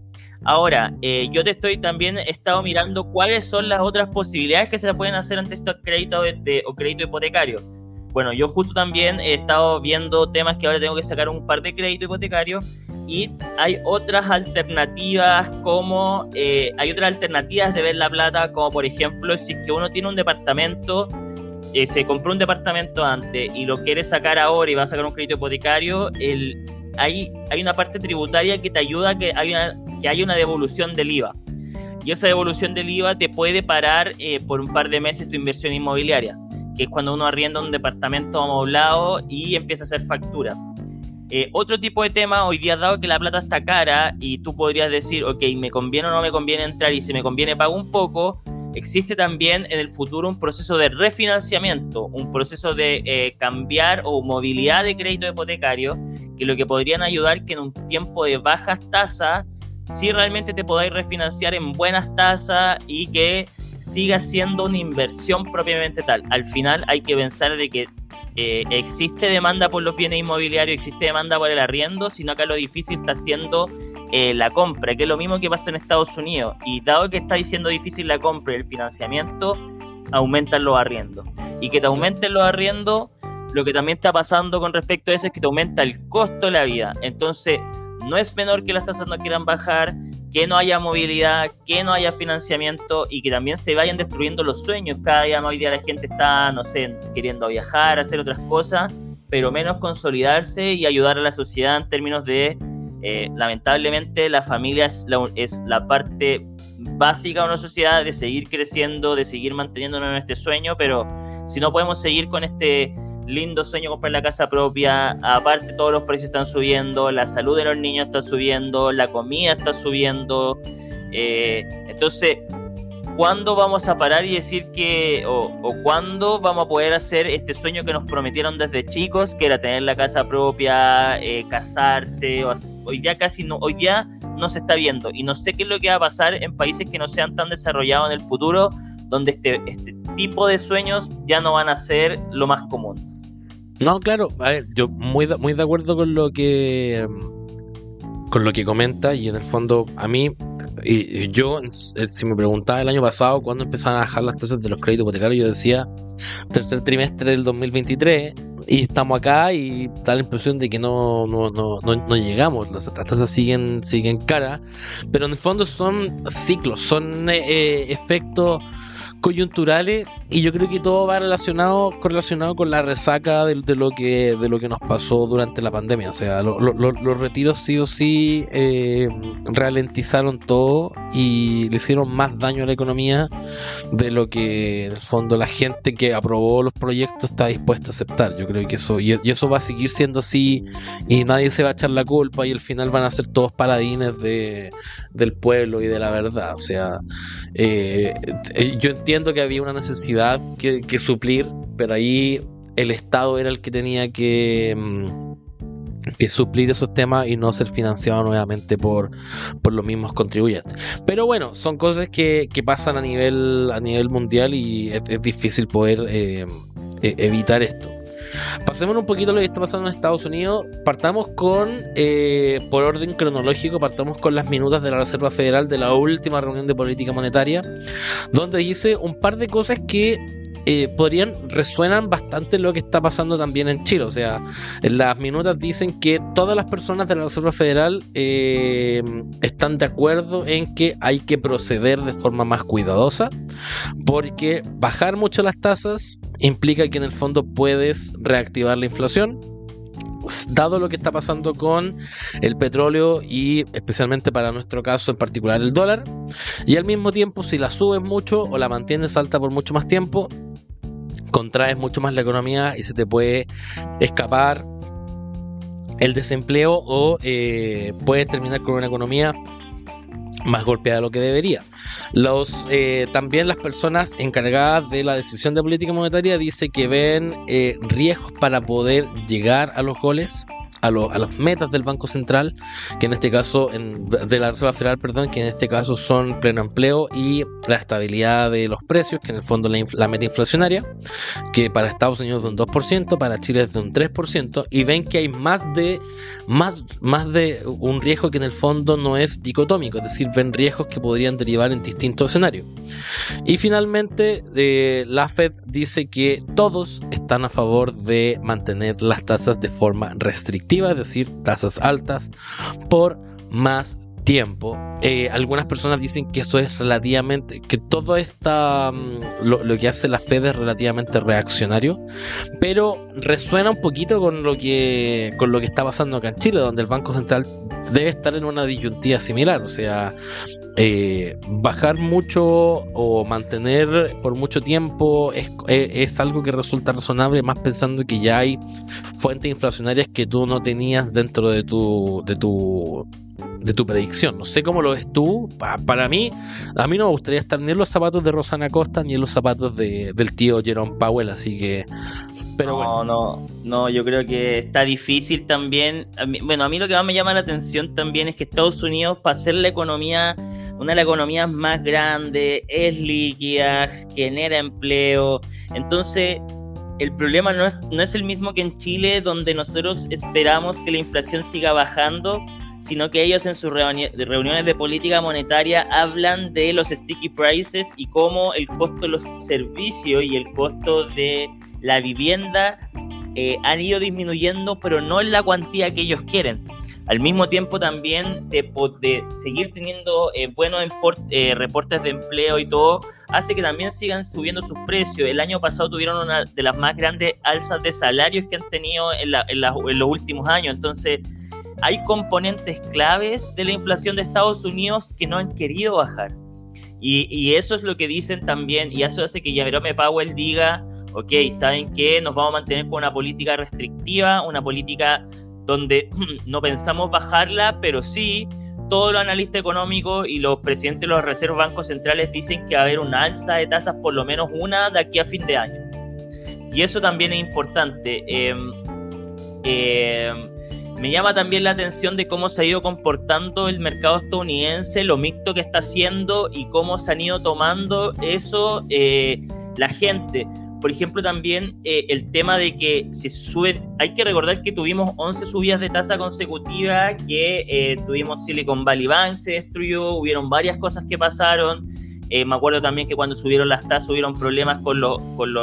Ahora, yo también he estado mirando cuáles son las otras posibilidades que se pueden hacer ante estos créditos o crédito hipotecario. Bueno, yo justo también he estado viendo temas que ahora tengo que sacar un par de créditos hipotecarios y hay otras alternativas hay otras alternativas de ver la plata, como por ejemplo, si es que uno tiene un departamento, se compró un departamento antes y lo quiere sacar ahora y va a sacar un crédito hipotecario, hay una parte tributaria que te ayuda a que haya una devolución del IVA. Y esa devolución del IVA te puede parar por un par de meses tu inversión inmobiliaria, que es cuando uno arrienda un departamento amoblado y empieza a hacer factura. Otro tipo de tema, hoy día dado que la plata está cara y tú podrías decir, ok, me conviene o no me conviene entrar, y si me conviene pago un poco, existe también en el futuro un proceso de refinanciamiento, un proceso de cambiar o movilidad de crédito hipotecario, que lo que podrían ayudar que en un tiempo de bajas tasas, si realmente te podáis refinanciar en buenas tasas y que siga siendo una inversión propiamente tal. Al final hay que pensar de que existe demanda por los bienes inmobiliarios, existe demanda por el arriendo, sino acá lo difícil está siendo la compra, que es lo mismo que pasa en Estados Unidos, y dado que está siendo difícil la compra y el financiamiento, aumentan los arriendos, y que te aumenten los arriendos, lo que también está pasando con respecto a eso es que te aumenta el costo de la vida. Entonces no es menor que las tasas no quieran bajar, que no haya movilidad, que no haya financiamiento y que también se vayan destruyendo los sueños. Cada día más hoy día la gente está, no sé, queriendo viajar, hacer otras cosas, pero menos consolidarse y ayudar a la sociedad en términos de, lamentablemente, la familia es la parte básica de una sociedad, de seguir creciendo, de seguir manteniéndonos en este sueño, pero si no podemos seguir con este lindo sueño, comprar la casa propia, aparte todos los precios están subiendo, la salud de los niños está subiendo, la comida está subiendo, entonces, ¿cuándo vamos a parar y decir o cuándo vamos a poder hacer este sueño que nos prometieron desde chicos, que era tener la casa propia, casarse? Hoy día no se está viendo, y no sé qué es lo que va a pasar en países que no sean tan desarrollados en el futuro, donde este tipo de sueños ya no van a ser lo más común. No, claro, a ver, yo muy de acuerdo con lo que comenta, y en el fondo a mí, y yo, si me preguntaba el año pasado cuándo empezaban a bajar las tasas de los créditos hipotecarios, yo decía tercer trimestre del 2023, y estamos acá y da la impresión de que no llegamos. Las tasas siguen caras, pero en el fondo son ciclos, son efectos coyunturales, y yo creo que todo va correlacionado con la resaca de lo que nos pasó durante la pandemia. O sea, los retiros sí o sí ralentizaron todo y le hicieron más daño a la economía de lo que en el fondo la gente que aprobó los proyectos está dispuesta a aceptar. Yo creo que eso va a seguir siendo así, y nadie se va a echar la culpa, y al final van a ser todos paladines del pueblo y de la verdad. O sea, yo entiendo que había una necesidad que suplir, pero ahí el Estado era el que tenía que suplir esos temas y no ser financiado nuevamente por los mismos contribuyentes. Pero bueno, son cosas que pasan a nivel mundial, y es difícil poder evitar esto. Pasemos un poquito a lo que está pasando en Estados Unidos. Partamos por orden cronológico, partamos con las minutas de la Reserva Federal de la última reunión de política monetaria, donde dice un par de cosas que resuenan bastante lo que está pasando también en Chile. O sea, en las minutas dicen que todas las personas de la Reserva Federal están de acuerdo en que hay que proceder de forma más cuidadosa, porque bajar mucho las tasas implica que en el fondo puedes reactivar la inflación, dado lo que está pasando con el petróleo y especialmente para nuestro caso en particular el dólar. Y al mismo tiempo, si la subes mucho o la mantienes alta por mucho más tiempo, contraes mucho más la economía y se te puede escapar el desempleo, o puedes terminar con una economía más golpeada de lo que debería. También las personas encargadas de la decisión de política monetaria dicen que ven riesgos para poder llegar a los goles a las metas del Banco Central, que en este caso, de la Reserva Federal, perdón, que en este caso son pleno empleo y la estabilidad de los precios, que en el fondo la meta inflacionaria, que para Estados Unidos es de un 2%, para Chile es de un 3%, y ven que hay más de un riesgo que en el fondo no es dicotómico, es decir, ven riesgos que podrían derivar en distintos escenarios. Y finalmente, la Fed dice que todos están a favor de mantener las tasas de forma restrictiva, es decir, tasas altas por más tiempo. Algunas personas dicen que eso es relativamente, que todo lo que hace la Fed es relativamente reaccionario, pero resuena un poquito con lo que está pasando acá en Chile, donde el Banco Central debe estar en una disyuntiva similar, o sea, bajar mucho o mantener por mucho tiempo es algo que resulta razonable, más pensando que ya hay fuentes inflacionarias que tú no tenías dentro de tu predicción. No sé cómo lo ves tú. Para mí, a mí no me gustaría estar ni en los zapatos de Rosana Costa ni en los zapatos del tío Jerome Powell, así que... Pero no, yo creo que está difícil también. A mí lo que más me llama la atención también es que Estados Unidos, para ser la economía, una de las economías más grandes, es líquida, genera empleo. Entonces, el problema no es el mismo que en Chile, donde nosotros esperamos que la inflación siga bajando, sino que ellos en sus reuniones de política monetaria hablan de los sticky prices y cómo el costo de los servicios y el costo de la vivienda han ido disminuyendo, pero no en la cuantía que ellos quieren. Al mismo tiempo también de seguir teniendo buenos reportes de empleo y todo, hace que también sigan subiendo sus precios. El año pasado tuvieron una de las más grandes alzas de salarios que han tenido en los últimos años. Entonces, hay componentes claves de la inflación de Estados Unidos que no han querido bajar. Y eso es lo que dicen también, y eso hace que Jerome Powell diga, ok, ¿saben qué? Nos vamos a mantener con una política restrictiva, una política donde no pensamos bajarla, pero sí, todos los analistas económicos y los presidentes de los reservas bancos centrales dicen que va a haber una alza de tasas, por lo menos una, de aquí a fin de año. Y eso también es importante. Me llama también la atención de cómo se ha ido comportando el mercado estadounidense, lo mixto que está haciendo y cómo se han ido tomando eso la gente. Por ejemplo, también el tema de que se suben, hay que recordar que tuvimos 11 subidas de tasa consecutivas, que tuvimos Silicon Valley Bank, se destruyó, hubieron varias cosas que pasaron. Me acuerdo también que cuando subieron las tasas hubieron problemas con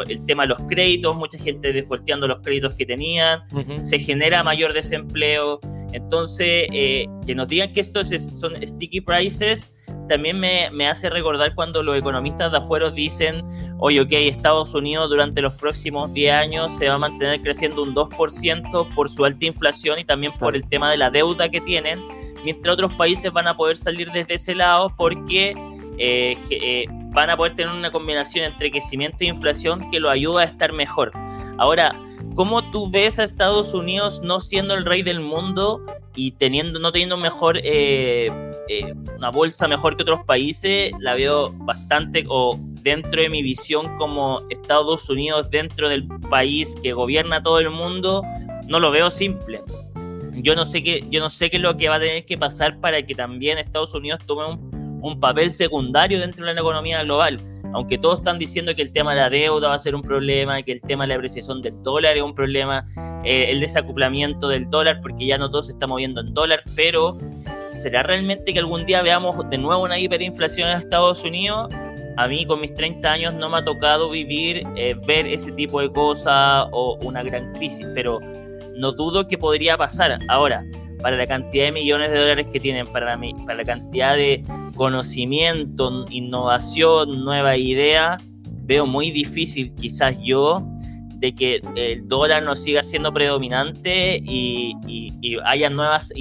el tema de los créditos, mucha gente defaulteando los créditos que tenían, se genera mayor desempleo. Entonces, que nos digan que estos son sticky prices, también me hace recordar cuando los economistas de afuera dicen, oye, ok, Estados Unidos durante los próximos 10 años se va a mantener creciendo un 2% por su alta inflación y también por el tema de la deuda que tienen, mientras otros países van a poder salir desde ese lado porque van a poder tener una combinación entre crecimiento e inflación que lo ayuda a estar mejor. Ahora, ¿cómo tú ves a Estados Unidos no siendo el rey del mundo y no teniendo mejor una bolsa mejor que otros países? La veo bastante, o dentro de mi visión, como Estados Unidos dentro del país que gobierna todo el mundo, no lo veo simple. Yo no sé qué es lo que va a tener que pasar para que también Estados Unidos tome un papel secundario dentro de la economía global. Aunque todos están diciendo que el tema de la deuda va a ser un problema, que el tema de la apreciación del dólar es un problema, el desacoplamiento del dólar, porque ya no todo se está moviendo en dólar, pero ¿será realmente que algún día veamos de nuevo una hiperinflación en Estados Unidos? A mí, con mis 30 años, no me ha tocado ver ese tipo de cosas o una gran crisis, pero no dudo que podría pasar. Ahora, para la cantidad de millones de dólares que tienen, para la cantidad de conocimiento, innovación, nueva idea, veo muy difícil, quizás yo, de que el dólar no siga siendo predominante y haya nuevas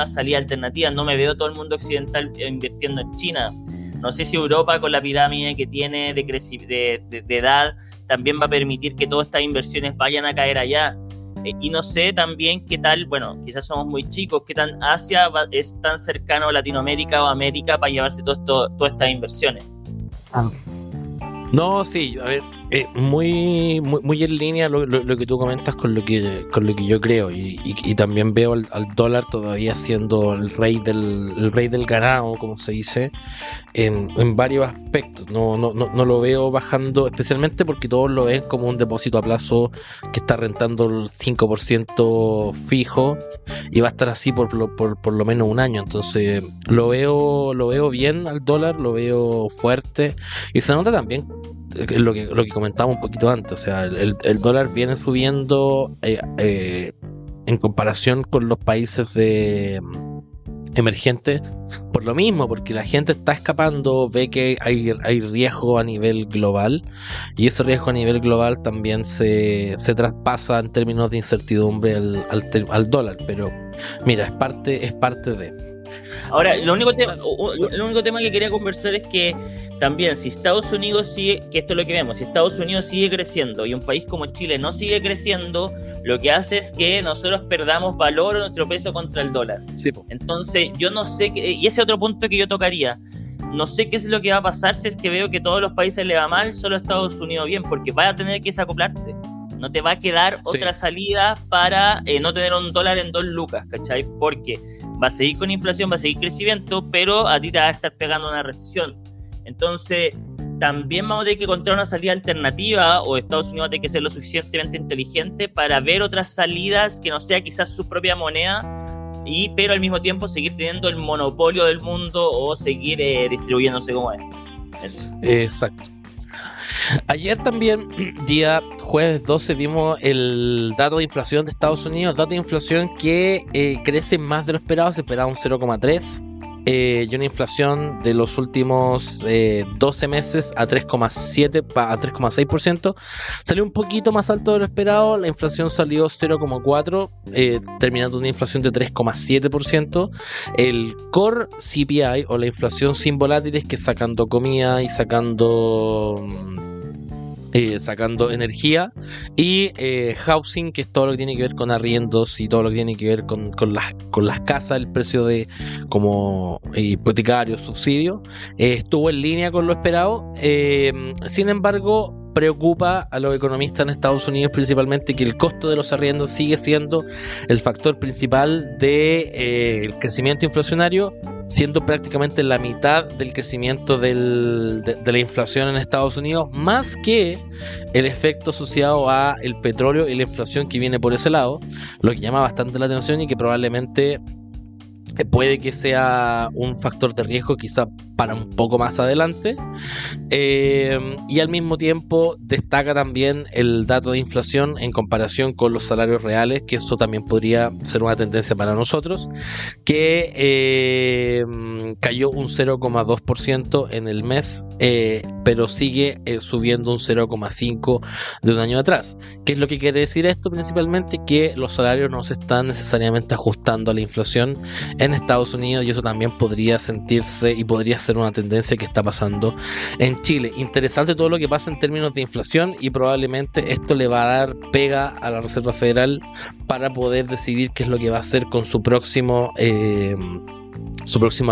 salidas alternativas. No me veo todo el mundo occidental invirtiendo en China. No sé si Europa, con la pirámide que tiene de edad, también va a permitir que todas estas inversiones vayan a caer allá. Y no sé también qué tal, bueno, quizás somos muy chicos, qué tan Asia es tan cercano a Latinoamérica o América para llevarse todas estas inversiones. No, sí, a ver, Muy en línea lo que tú comentas con lo que yo creo y también veo al dólar todavía siendo el rey del ganado, como se dice, en varios aspectos. No lo veo bajando, especialmente porque todos lo ven como un depósito a plazo que está rentando el 5% fijo y va a estar así por lo menos un año. Entonces lo veo bien al dólar, lo veo fuerte y se nota también lo que comentábamos un poquito antes. O sea, el dólar viene subiendo en comparación con los países de emergentes por lo mismo, porque la gente está escapando, ve que hay riesgo a nivel global y ese riesgo a nivel global también se traspasa en términos de incertidumbre al dólar. Pero mira, es parte de... Ahora, el único tema que quería conversar es que también si Estados Unidos sigue, que esto es lo que vemos, si Estados Unidos sigue creciendo y un país como Chile no sigue creciendo, lo que hace es que nosotros perdamos valor en nuestro peso contra el dólar. Sí, entonces, yo no sé, y ese otro punto que yo tocaría, no sé qué es lo que va a pasar si es que veo que todos los países le va mal, solo Estados Unidos bien, porque vas a tener que desacoplarte. No te va a quedar otra salida para no tener un dólar en 2 lucas, ¿cachai? Porque va a seguir con inflación, va a seguir crecimiento, pero a ti te va a estar pegando una recesión. Entonces, también vamos a tener que encontrar una salida alternativa, o Estados Unidos va a tener que ser lo suficientemente inteligente para ver otras salidas que no sea quizás su propia moneda, pero al mismo tiempo seguir teniendo el monopolio del mundo o seguir distribuyéndose como es. Eso. Exacto. Ayer también, día jueves 12, vimos el dato de inflación de Estados Unidos, dato de inflación que crece más de lo esperado, se esperaba un 0,3 y una inflación de los últimos 12 meses a 3,7 a 3,6%, salió un poquito más alto de lo esperado, la inflación salió 0,4, terminando una inflación de 3,7%. El core CPI o la inflación sin volátiles, que sacando comida y sacando energía, y housing, que es todo lo que tiene que ver con arriendos y todo lo que tiene que ver con las casas, el precio de como hipotecario, subsidio, estuvo en línea con lo esperado. Sin embargo, preocupa a los economistas en Estados Unidos principalmente que el costo de los arriendos sigue siendo el factor principal del crecimiento inflacionario, siendo prácticamente la mitad del crecimiento de la inflación en Estados Unidos, más que el efecto asociado a el petróleo y la inflación que viene por ese lado, lo que llama bastante la atención y que probablemente puede que sea un factor de riesgo quizá para un poco más adelante. Y al mismo tiempo destaca también el dato de inflación en comparación con los salarios reales, que eso también podría ser una tendencia para nosotros, que cayó un 0,2% en el mes, pero sigue subiendo un 0,5% de un año atrás. ¿Qué es lo que quiere decir esto? Principalmente que los salarios no se están necesariamente ajustando a la inflación en Estados Unidos, y eso también podría sentirse y podría ser una tendencia que está pasando en Chile. Interesante todo lo que pasa en términos de inflación, y probablemente esto le va a dar pega a la Reserva Federal para poder decidir qué es lo que va a hacer con su próxima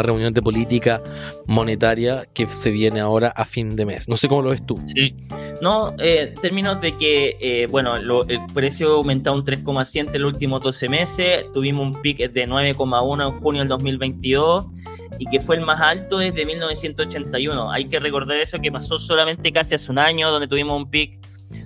reunión de política monetaria que se viene ahora a fin de mes. No sé cómo lo ves tú. Sí. No, en términos de que el precio aumentó un 3,7 en los últimos 12 meses, tuvimos un pic de 9,1 en junio del 2022 y que fue el más alto desde 1981. Hay que recordar eso, que pasó solamente casi hace un año, donde tuvimos un pic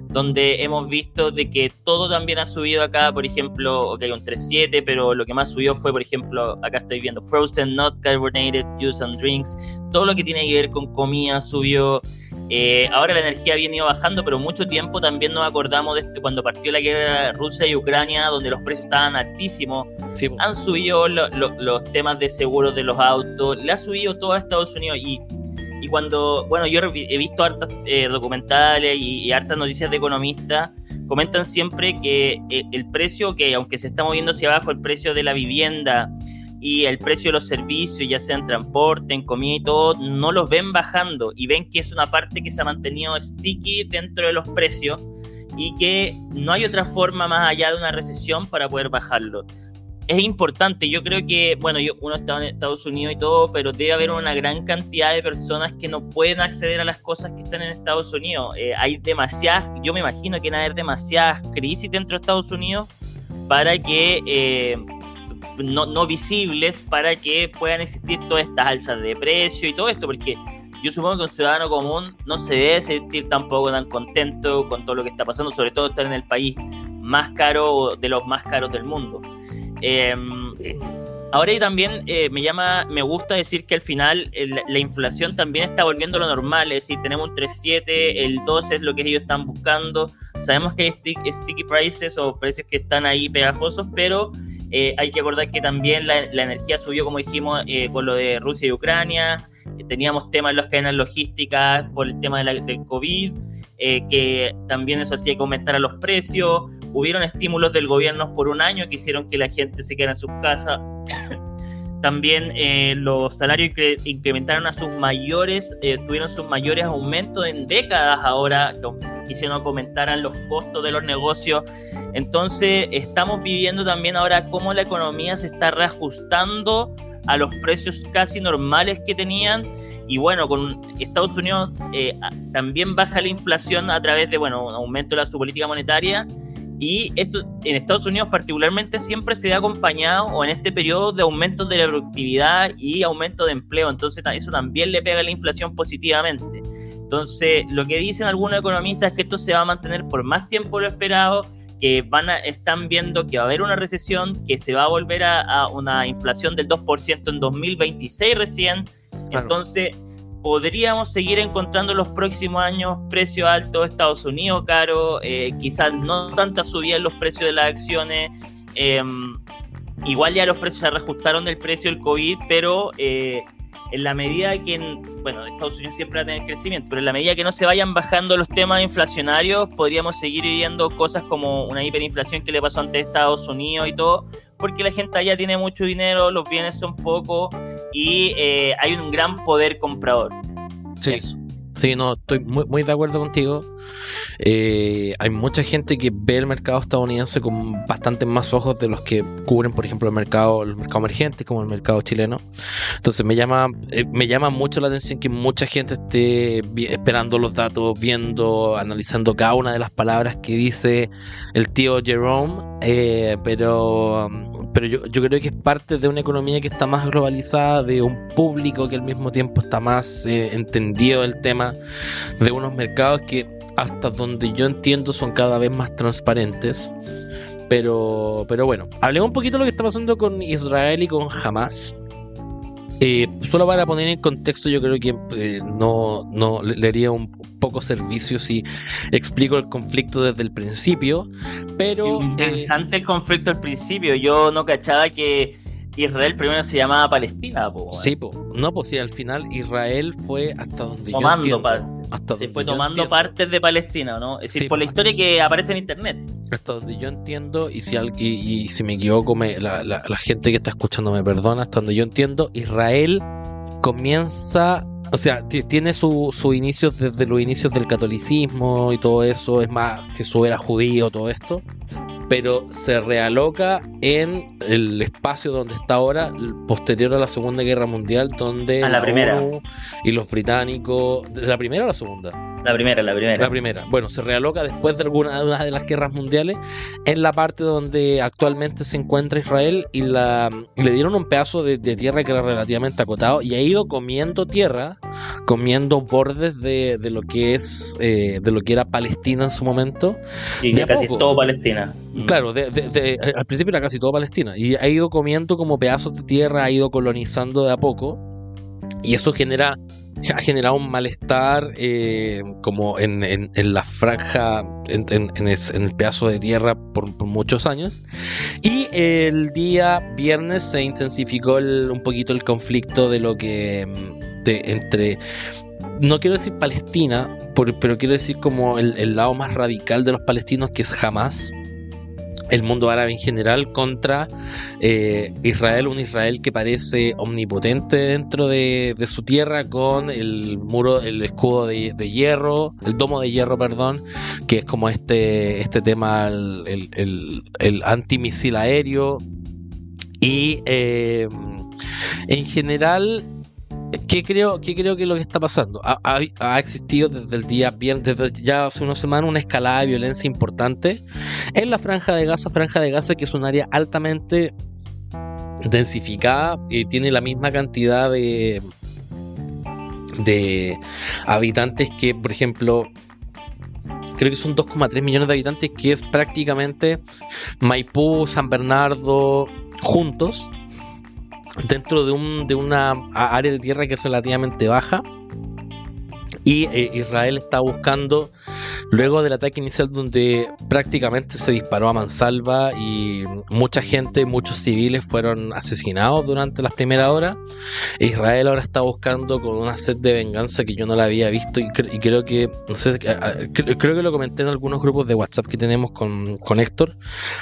donde hemos visto de que todo también ha subido acá. Por ejemplo, un 3,7, pero lo que más subió fue, por ejemplo, acá estoy viendo frozen, not carbonated, juice and drinks, todo lo que tiene que ver con comida subió. Ahora la energía ha venido bajando, pero mucho tiempo también nos acordamos de cuando partió la guerra Rusia y Ucrania, donde los precios estaban altísimos. Sí. Han subido los temas de seguros de los autos, le ha subido todo a Estados Unidos. Y cuando, yo he visto hartas documentales y hartas noticias de economistas, comentan siempre que el precio, que aunque se está moviendo hacia abajo, el precio de la vivienda y el precio de los servicios, ya sea en transporte, en comida y todo, no los ven bajando, y ven que es una parte que se ha mantenido sticky dentro de los precios y que no hay otra forma más allá de una recesión para poder bajarlo. es importante. Yo creo que, bueno, uno está en Estados Unidos y todo, pero debe haber una gran cantidad de personas que no pueden acceder a las cosas que están en Estados Unidos. Hay demasiadas, yo me imagino que van a haber demasiadas crisis dentro de Estados Unidos para que, no visibles, para que puedan existir todas estas alzas de precio y todo esto, porque yo supongo que un ciudadano común no se debe sentir tampoco tan contento con todo lo que está pasando, sobre todo estar en el país más caro, de los más caros del mundo. Ahora y también me gusta decir que al final la inflación también está volviendo a lo normal, es decir, tenemos un 3.7, el 2 es lo que ellos están buscando. Sabemos que hay sticky prices o precios que están ahí pegajosos, pero hay que acordar que también la energía subió, como dijimos, con lo de Rusia y Ucrania. Teníamos temas en las cadenas logísticas por el tema del COVID, que también eso hacía que aumentara los precios. Hubieron estímulos del gobierno por un año que hicieron que la gente se quedara en sus casas. También los salarios incrementaron a sus mayores, tuvieron sus mayores aumentos en décadas ahora, que hicieron que aumentaran los costos de los negocios. Entonces estamos viviendo también ahora cómo la economía se está reajustando a los precios casi normales que tenían. Y bueno, con Estados Unidos también baja la inflación a través de, bueno, un aumento de su política monetaria. Y esto en Estados Unidos particularmente siempre se ha acompañado, o en este periodo, de aumentos de la productividad y aumento de empleo. Entonces eso también le pega a la inflación positivamente. Entonces lo que dicen algunos economistas es que esto se va a mantener por más tiempo de lo esperado, que están viendo que va a haber una recesión, que se va a volver a una inflación del 2% en 2026 recién. Claro. Entonces podríamos seguir encontrando en los próximos años precios altos, Estados Unidos caro, quizás no tanta subida en los precios de las acciones. Igual ya los precios se reajustaron del precio del COVID, pero en la medida que, Estados Unidos siempre va a tener crecimiento, pero en la medida que no se vayan bajando los temas inflacionarios, podríamos seguir viviendo cosas como una hiperinflación que le pasó antes a Estados Unidos y todo, porque la gente allá tiene mucho dinero, los bienes son pocos y hay un gran poder comprador. Sí. Eso. Sí, no, estoy muy de acuerdo contigo. Hay mucha gente que ve el mercado estadounidense con bastantes más ojos de los que cubren, por ejemplo, el mercado emergente, como el mercado chileno. Entonces me llama mucho la atención que mucha gente esté esperando los datos, viendo, analizando cada una de las palabras que dice el tío Jerome, pero yo creo que es parte de una economía que está más globalizada, de un público que al mismo tiempo está más entendido del tema, de unos mercados que hasta donde yo entiendo son cada vez más transparentes. Pero bueno, hablemos un poquito de lo que está pasando con Israel y con Hamas. Solo para poner en contexto, yo creo que no le haría un poco servicio si explico el conflicto desde el principio, pero interesante el conflicto al principio. Yo no cachaba que Israel primero se llamaba Palestina, po. Sí, sí, al final Israel fue hasta donde tomando yo entiendo, se fue tomando partes de Palestina, ¿no? Es decir, sí, por la historia que aparece en internet. Hasta donde yo entiendo, y si me equivoco, la gente que está escuchando me perdona, hasta donde yo entiendo, Israel comienza, o sea, tiene sus inicios desde los inicios del catolicismo y todo eso. Es más, Jesús era judío, todo esto, pero se realoca en el espacio donde está ahora, posterior a la Segunda Guerra Mundial, donde la primera ONU y los británicos... ¿La primera o la segunda? La primera. La primera. Bueno, se realoca después de una de las guerras mundiales en la parte donde actualmente se encuentra Israel, y le dieron un pedazo de tierra que era relativamente acotado, y ha ido comiendo tierra, comiendo bordes de lo que es de lo que era Palestina en su momento. Y de casi todo Palestina. Claro, al principio era casi todo Palestina, y ha ido comiendo como pedazos de tierra, ha ido colonizando de a poco, y eso ha generado un malestar como en la franja, en el pedazo de tierra por muchos años. Y el día viernes se intensificó un poquito el conflicto de lo que entre, no quiero decir Palestina, pero quiero decir como el lado más radical de los palestinos, que es Hamas, el mundo árabe en general, contra Israel, un Israel que parece omnipotente dentro de su tierra, con el escudo de hierro, el domo de hierro, perdón, que es como este tema, el antimisil aéreo, Y en general, ¿qué creo que es lo que está pasando? Ha existido desde el día viernes, desde ya hace una semana, una escalada de violencia importante en la Franja de Gaza, que es un área altamente densificada y tiene la misma cantidad de habitantes que, por ejemplo, creo que son 2,3 millones de habitantes, que es prácticamente Maipú, San Bernardo juntos, dentro de una área de tierra que es relativamente baja. Y Israel está buscando, luego del ataque inicial donde prácticamente se disparó a mansalva y mucha gente, muchos civiles fueron asesinados durante las primeras horas, Israel ahora está buscando con una sed de venganza que yo no la había visto y creo que, no sé, creo que lo comenté en algunos grupos de WhatsApp que tenemos con Héctor.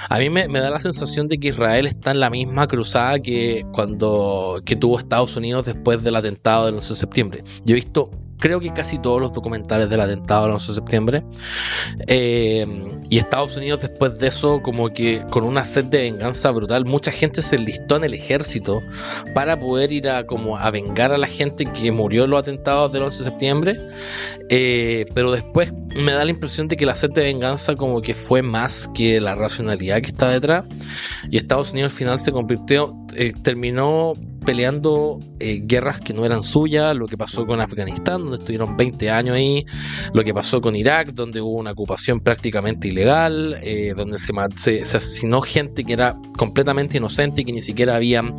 A mí me da la sensación de que Israel está en la misma cruzada que tuvo Estados Unidos después del atentado del 11 de septiembre. Yo he visto, creo que casi todos los documentales del atentado del 11 de septiembre, y Estados Unidos después de eso como que con una sed de venganza brutal, mucha gente se enlistó en el ejército para poder ir a vengar a la gente que murió en los atentados del 11 de septiembre, pero después me da la impresión de que la sed de venganza como que fue más que la racionalidad que está detrás, y Estados Unidos al final se terminó peleando guerras que no eran suyas, lo que pasó con Afganistán, donde estuvieron 20 años ahí, lo que pasó con Irak, donde hubo una ocupación prácticamente ilegal, donde se asesinó gente que era completamente inocente y que ni siquiera habían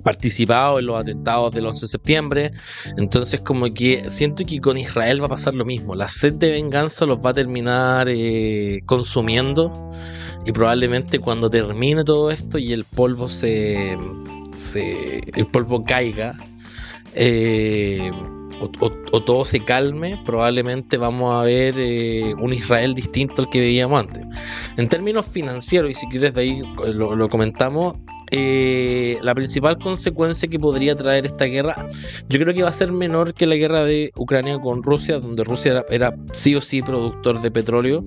participado en los atentados del 11 de septiembre. Entonces como que siento que con Israel va a pasar lo mismo, la sed de venganza los va a terminar consumiendo. Y probablemente cuando termine todo esto y el polvo el polvo caiga, o todo se calme, probablemente vamos a ver un Israel distinto al que veíamos antes. En términos financieros, y si quieres de ahí lo comentamos, la principal consecuencia que podría traer esta guerra, yo creo que va a ser menor que la guerra de Ucrania con Rusia, donde Rusia era sí o sí productor de petróleo,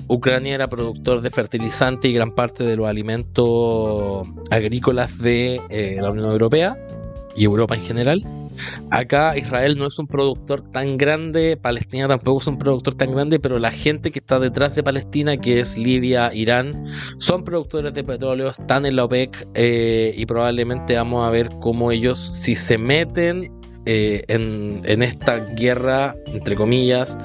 Ucrania era productor de fertilizante y gran parte de los alimentos agrícolas de la Unión Europea y Europa en general. Acá Israel no es un productor tan grande, Palestina tampoco es un productor tan grande, pero la gente que está detrás de Palestina, que es Libia, Irán, son productores de petróleo, están en la OPEC, y probablemente vamos a ver cómo ellos, si se meten en esta guerra, entre comillas,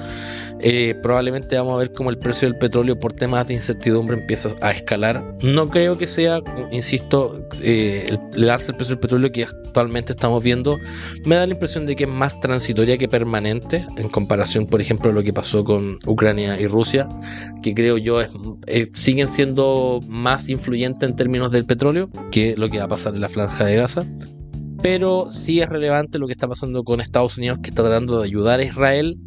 probablemente vamos a ver cómo el precio del petróleo por temas de incertidumbre empieza a escalar. No creo que sea, insisto, el darse el precio del petróleo que actualmente estamos viendo. Me da la impresión de que es más transitoria que permanente en comparación, por ejemplo, a lo que pasó con Ucrania y Rusia, que creo yo siguen siendo más influyentes en términos del petróleo que lo que va a pasar en la Franja de Gaza. Pero sí es relevante lo que está pasando con Estados Unidos, que está tratando de ayudar a Israel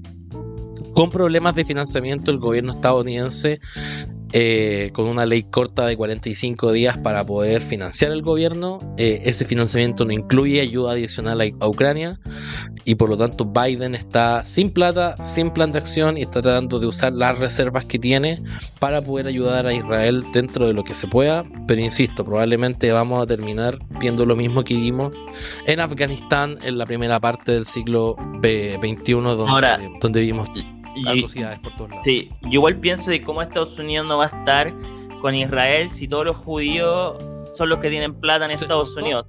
con problemas de financiamiento. El gobierno estadounidense, con una ley corta de 45 días para poder financiar el gobierno, ese financiamiento no incluye ayuda adicional a Ucrania, y por lo tanto Biden está sin plata, sin plan de acción, y está tratando de usar las reservas que tiene para poder ayudar a Israel dentro de lo que se pueda. Pero insisto, probablemente vamos a terminar viendo lo mismo que vimos en Afganistán en la primera parte del siglo XXI, donde vimos atrocidades por todos lados. Sí, yo igual pienso de cómo Estados Unidos no va a estar con Israel si todos los judíos son los que tienen plata en Estados Unidos.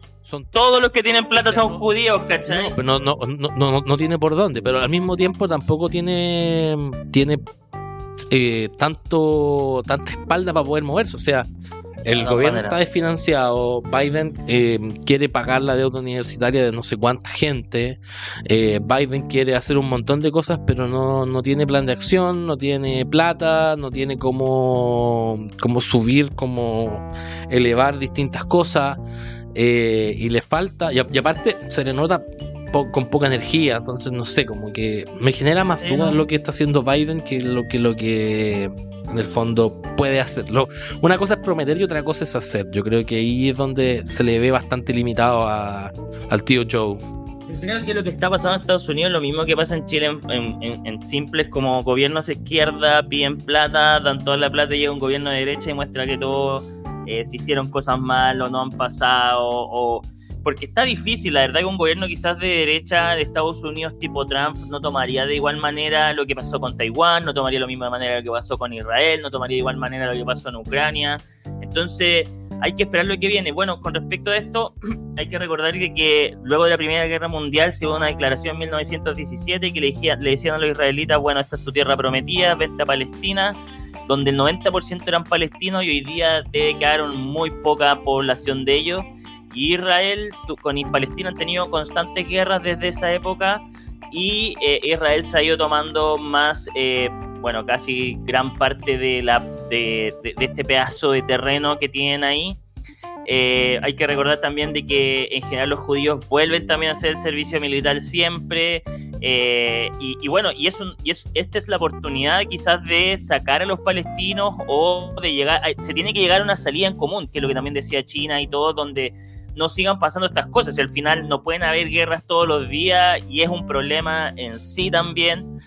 Todos los que tienen plata son judíos, ¿cachai? No, pero no tiene por dónde, pero al mismo tiempo tampoco tiene tanta espalda para poder moverse. O sea, el gobierno está desfinanciado, Biden quiere pagar la deuda universitaria de no sé cuánta gente, Biden quiere hacer un montón de cosas, pero no tiene plan de acción, no tiene plata, no tiene cómo subir, cómo elevar distintas cosas, y le falta, y aparte se le nota con poca energía. Entonces no sé, como que me genera más dudas lo que está haciendo Biden que lo que en el fondo puede hacerlo. Una cosa es prometer y otra cosa es hacer. Yo creo que ahí es donde se le ve bastante limitado al tío Joe. Yo creo que lo que está pasando en Estados Unidos es lo mismo que pasa en Chile en simples como gobiernos de izquierda piden plata, dan toda la plata y llega un gobierno de derecha y muestra que todo si hicieron cosas mal o no han pasado, o porque está difícil, la verdad que un gobierno quizás de derecha de Estados Unidos tipo Trump no tomaría de igual manera lo que pasó con Taiwán, no tomaría de la misma manera lo que pasó con Israel, no tomaría de igual manera lo que pasó en Ucrania. Entonces hay que esperar lo que viene. Bueno, con respecto a esto, hay que recordar que luego de la Primera Guerra Mundial se hubo una declaración en 1917 que le decían a los israelitas, bueno, esta es tu tierra prometida, vente a Palestina, donde el 90% eran palestinos y hoy día debe quedar muy poca población de ellos. Y Israel con Palestina han tenido constantes guerras desde esa época y Israel se ha ido tomando más, bueno, casi gran parte de este pedazo de terreno que tienen ahí. Hay que recordar también de que en general los judíos vuelven también a hacer el servicio militar siempre, y bueno, esta es la oportunidad quizás de sacar a los palestinos o de llegar, se tiene que llegar a una salida en común, que es lo que también decía China y todo, donde no sigan pasando estas cosas. Y al final no pueden haber guerras todos los días y es un problema en sí también.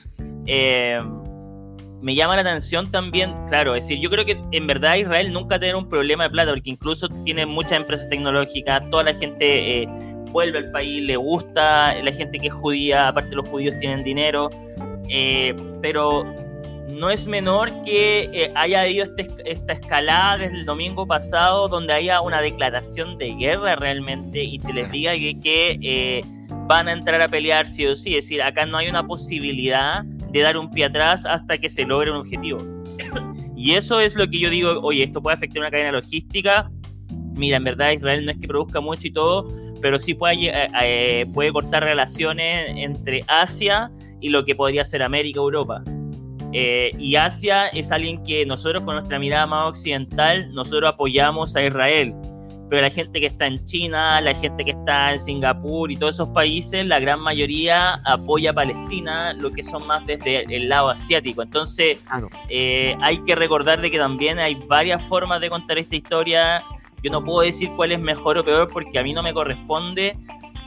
Me llama la atención también, claro, es decir, yo creo que en verdad Israel nunca va a tener un problema de plata, porque incluso tiene muchas empresas tecnológicas, toda la gente vuelve al país, le gusta, la gente que es judía, aparte los judíos tienen dinero, pero no es menor que haya habido esta escalada desde el domingo pasado, donde haya una declaración de guerra realmente y se les diga que van a entrar a pelear sí o sí. Es decir, acá no hay una posibilidad de dar un pie atrás hasta que se logre un objetivo. Y eso es lo que yo digo, oye, esto puede afectar una cadena logística. Mira, en verdad Israel no es que produzca mucho y todo, pero sí puede cortar relaciones entre Asia y lo que podría ser América, Europa. Y Asia es alguien que nosotros con nuestra mirada más occidental, nosotros apoyamos a Israel, pero la gente que está en China, la gente que está en Singapur y todos esos países, la gran mayoría apoya a Palestina, lo que son más desde el lado asiático. Entonces hay que recordar de que también hay varias formas de contar esta historia. Yo no puedo decir cuál es mejor o peor porque a mí no me corresponde,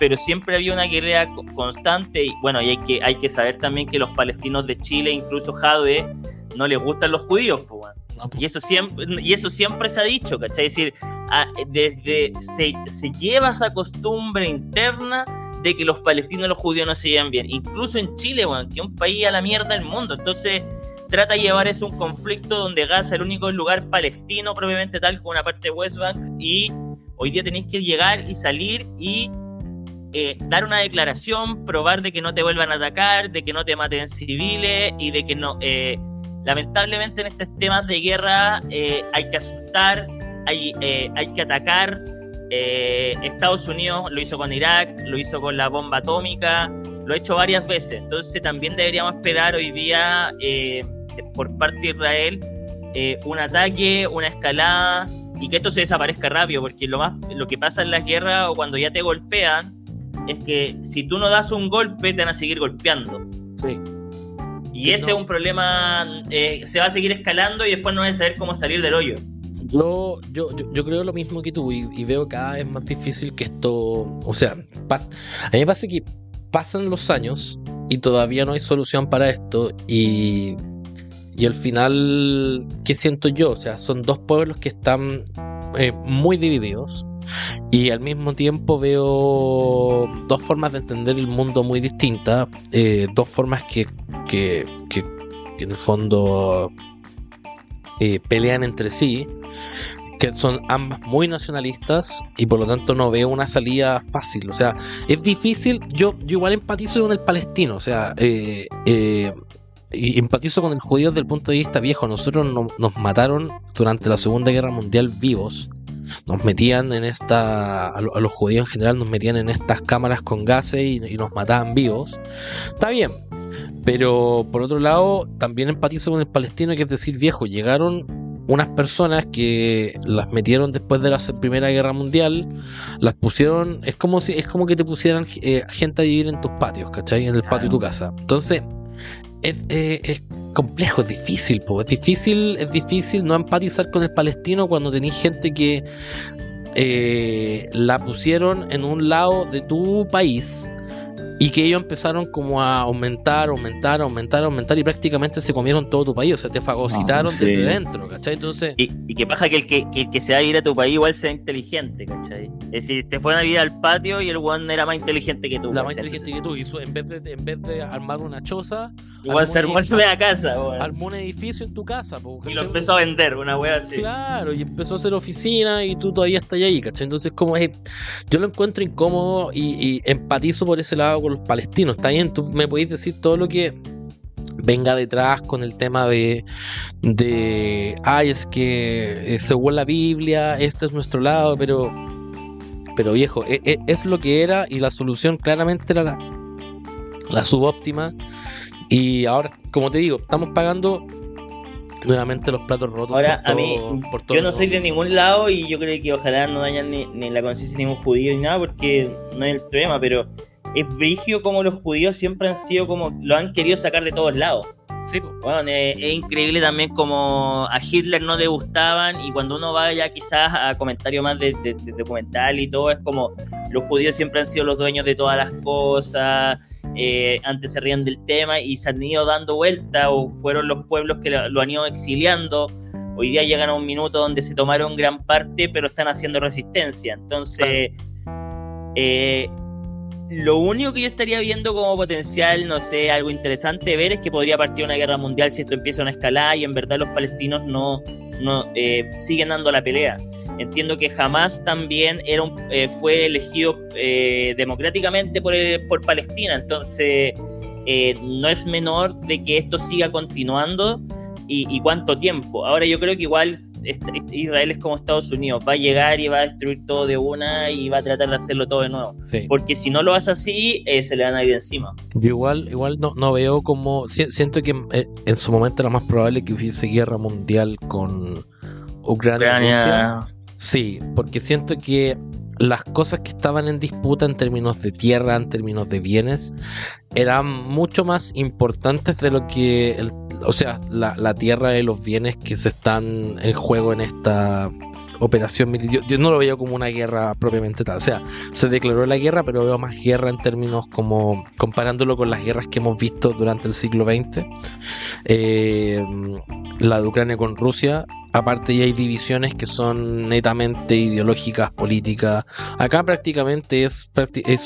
pero siempre había una guerra constante. Y bueno, y hay que saber también que los palestinos de Chile, incluso Jadwe, no les gustan los judíos, pues, bueno. No, pues. Y eso siempre se ha dicho, ¿cachai? Es decir, se lleva esa costumbre interna de que los palestinos y los judíos no se llevan bien, incluso en Chile, bueno, que es un país a la mierda del mundo. Entonces trata de llevar eso a un conflicto donde Gaza es el único lugar palestino propiamente tal, como una parte de West Bank, y hoy día tenéis que llegar y salir y dar una declaración, probar de que no te vuelvan a atacar, de que no te maten civiles y de que no... lamentablemente en estos temas de guerra hay que asustar, hay que atacar. Estados Unidos lo hizo con Irak, lo hizo con la bomba atómica, lo ha hecho varias veces. Entonces también deberíamos esperar hoy día por parte de Israel un ataque, una escalada, y que esto se desaparezca rápido, porque lo que pasa en las guerras o cuando ya te golpean es que si tú no das un golpe te van a seguir golpeando. Sí. Y ese es un problema, se va a seguir escalando y después no vas a saber cómo salir del hoyo. Yo creo lo mismo que tú y veo cada vez más difícil que esto, o sea, a mí me pasa que pasan los años y todavía no hay solución para esto y al final, ¿qué siento yo? O sea, son dos pueblos que están muy divididos y al mismo tiempo veo dos formas de entender el mundo muy distintas, dos formas que en el fondo pelean entre sí, que son ambas muy nacionalistas y por lo tanto no veo una salida fácil. O sea, es difícil. Yo igual empatizo con el palestino, o sea, y empatizo con el judío desde el punto de vista viejo. Nosotros nos mataron durante la Segunda Guerra Mundial vivos. Nos metían en a los judíos en general nos metían en estas cámaras con gases y nos mataban vivos. Está bien, pero por otro lado también empatizo con el palestino, que es decir, viejo, llegaron unas personas que las metieron después de la Primera Guerra Mundial, las pusieron, es como que te pusieran gente a vivir en tus patios, ¿cachai? En el patio de tu casa. Entonces es complejo, es difícil, es difícil no empatizar con el palestino cuando tenés gente que la pusieron en un lado de tu país y que ellos empezaron como a aumentar y prácticamente se comieron todo tu país, o sea, te fagocitaron sí. desde dentro, ¿cachai? Entonces... Y que pasa que el que se va a ir a tu país igual sea inteligente, ¿cachai? Es decir, te fueron a ir al patio y el weón era más inteligente que tú. La más inteligente que tú, y en vez de armar una choza, igual se armó una casa, weón. Armó un edificio en tu casa, y lo empezó a vender, una wea así. Claro, y empezó a hacer oficina y tú todavía estás ahí, ¿cachai? Entonces, como es, yo lo encuentro incómodo y empatizo por ese lado con los palestinos. Está bien, tú me podéis decir todo lo que venga detrás con el tema de ay, es que según la Biblia este es nuestro lado, pero viejo, es lo que era, y la solución claramente era la subóptima, y ahora, como te digo, estamos pagando nuevamente los platos rotos. Ahora, a mí, yo no soy de ningún lado, y yo creo que ojalá no dañan ni la conciencia de ningún judío ni nada, porque no es el problema, pero es brígido como los judíos siempre han sido como, lo han querido sacar de todos lados. Sí, bueno, es increíble también como a Hitler no le gustaban, y cuando uno va ya quizás a comentarios más de documental y todo, es como los judíos siempre han sido los dueños de todas las cosas, antes se rían del tema y se han ido dando vuelta, o fueron los pueblos que lo han ido exiliando. Hoy día llegan a un minuto donde se tomaron gran parte, pero están haciendo resistencia. Entonces, lo único que yo estaría viendo como potencial, no sé, algo interesante ver, es que podría partir una guerra mundial si esto empieza una escalada y en verdad los palestinos no siguen dando la pelea. Entiendo que Hamas también fue elegido democráticamente por Palestina, entonces no es menor de que esto siga continuando. Y cuánto tiempo. Ahora yo creo que igual Israel es como Estados Unidos, va a llegar y va a destruir todo de una y va a tratar de hacerlo todo de nuevo, sí. Porque si no lo hace así, se le van a ir encima. Yo igual no veo como, siento que en su momento era más probable que hubiese guerra mundial con Ucrania y Rusia. Sí, porque siento que las cosas que estaban en disputa en términos de tierra, en términos de bienes, eran mucho más importantes de lo que la tierra y los bienes que se están en juego en esta operación militar. Yo no lo veo como una guerra propiamente tal, o sea, se declaró la guerra, pero veo más guerra en términos como comparándolo con las guerras que hemos visto durante el siglo XX, la de Ucrania con Rusia. Aparte ya hay divisiones que son netamente ideológicas, políticas. Acá prácticamente es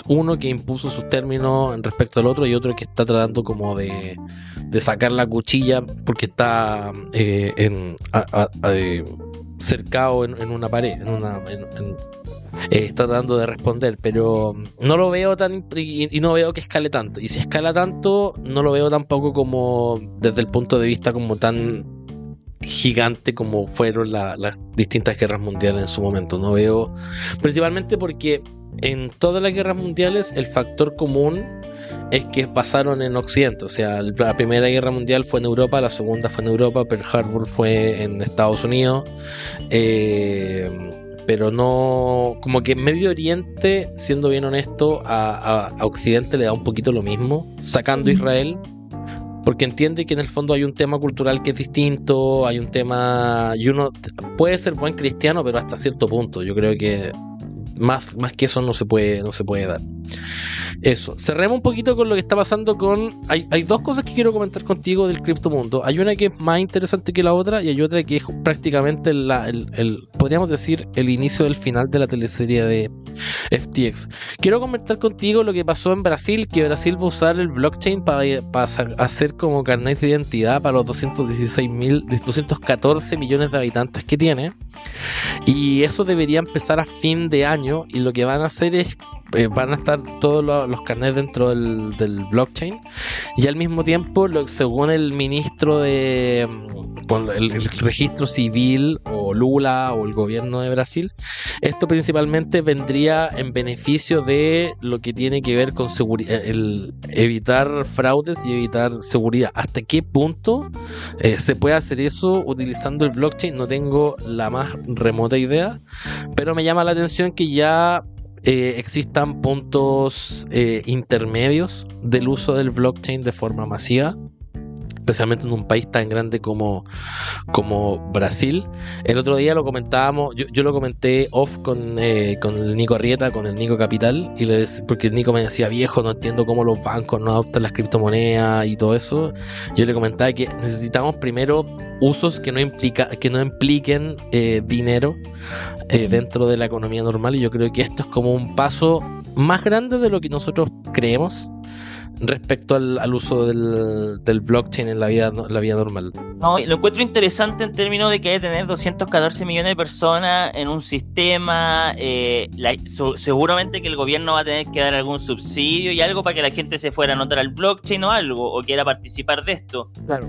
uno que impuso sus términos respecto al otro, y otro que está tratando como de sacar la cuchilla porque está cercado en una pared, está tratando de responder, pero no lo veo y no veo que escale tanto. Y si escala tanto, no lo veo tampoco como desde el punto de vista como tan gigante como fueron las distintas guerras mundiales en su momento. No veo, principalmente porque en todas las guerras mundiales el factor común es que pasaron en Occidente. O sea, la primera guerra mundial fue en Europa, la segunda fue en Europa, Pearl Harbor fue en Estados Unidos, pero no, como que Medio Oriente, siendo bien honesto, a Occidente le da un poquito lo mismo, sacando Israel, porque entiende que en el fondo hay un tema cultural que es distinto, hay un tema, y uno puede ser buen cristiano, pero hasta cierto punto. Yo creo que más que eso no se puede dar. Eso, cerremos un poquito con lo que está pasando con... Hay dos cosas que quiero comentar contigo del criptomundo. Hay una que es más interesante que la otra, y hay otra que es prácticamente podríamos decir el inicio del final de la teleserie de FTX. Quiero comentar contigo lo que pasó en Brasil, que Brasil va a usar el blockchain para hacer como carnet de identidad para los 214 millones de habitantes que tiene, y eso debería empezar a fin de año, y lo que van a hacer es van a estar todos los carnets dentro del blockchain, y al mismo tiempo, según el ministro de el registro civil, o Lula, o el gobierno de Brasil, esto principalmente vendría en beneficio de lo que tiene que ver con seguridad, el evitar fraudes y evitar seguridad. ¿Hasta qué punto se puede hacer eso utilizando el blockchain? No tengo la más remota idea, pero me llama la atención que ya existan puntos intermedios del uso del blockchain de forma masiva, especialmente en un país tan grande como Brasil. El otro día lo comentábamos, yo lo comenté off con el Nico Arrieta, con el Nico Capital, porque el Nico me decía, viejo, no entiendo cómo los bancos no adoptan las criptomonedas y todo eso. Yo le comentaba que necesitamos primero usos que no impliquen dinero dentro de la economía normal, y yo creo que esto es como un paso más grande de lo que nosotros creemos respecto al uso del blockchain en la vida normal. No, lo encuentro interesante en términos de que hay que tener 214 millones de personas en un sistema. Seguramente que el gobierno va a tener que dar algún subsidio y algo para que la gente se fuera a anotar al blockchain o algo, o quiera participar de esto. Claro.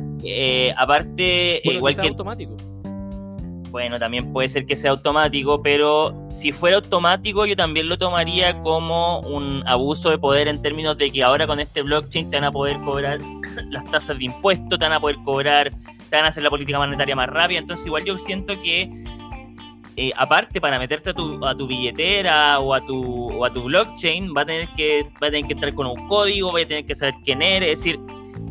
Aparte, bueno, igual que automático. Bueno, también puede ser que sea automático, pero si fuera automático yo también lo tomaría como un abuso de poder, en términos de que ahora con este blockchain te van a poder cobrar las tasas de impuestos, te van a poder cobrar, te van a hacer la política monetaria más rápida. Entonces igual yo siento que aparte, para meterte a tu billetera o a tu blockchain va a tener que entrar con un código, va a tener que saber quién eres. Es decir,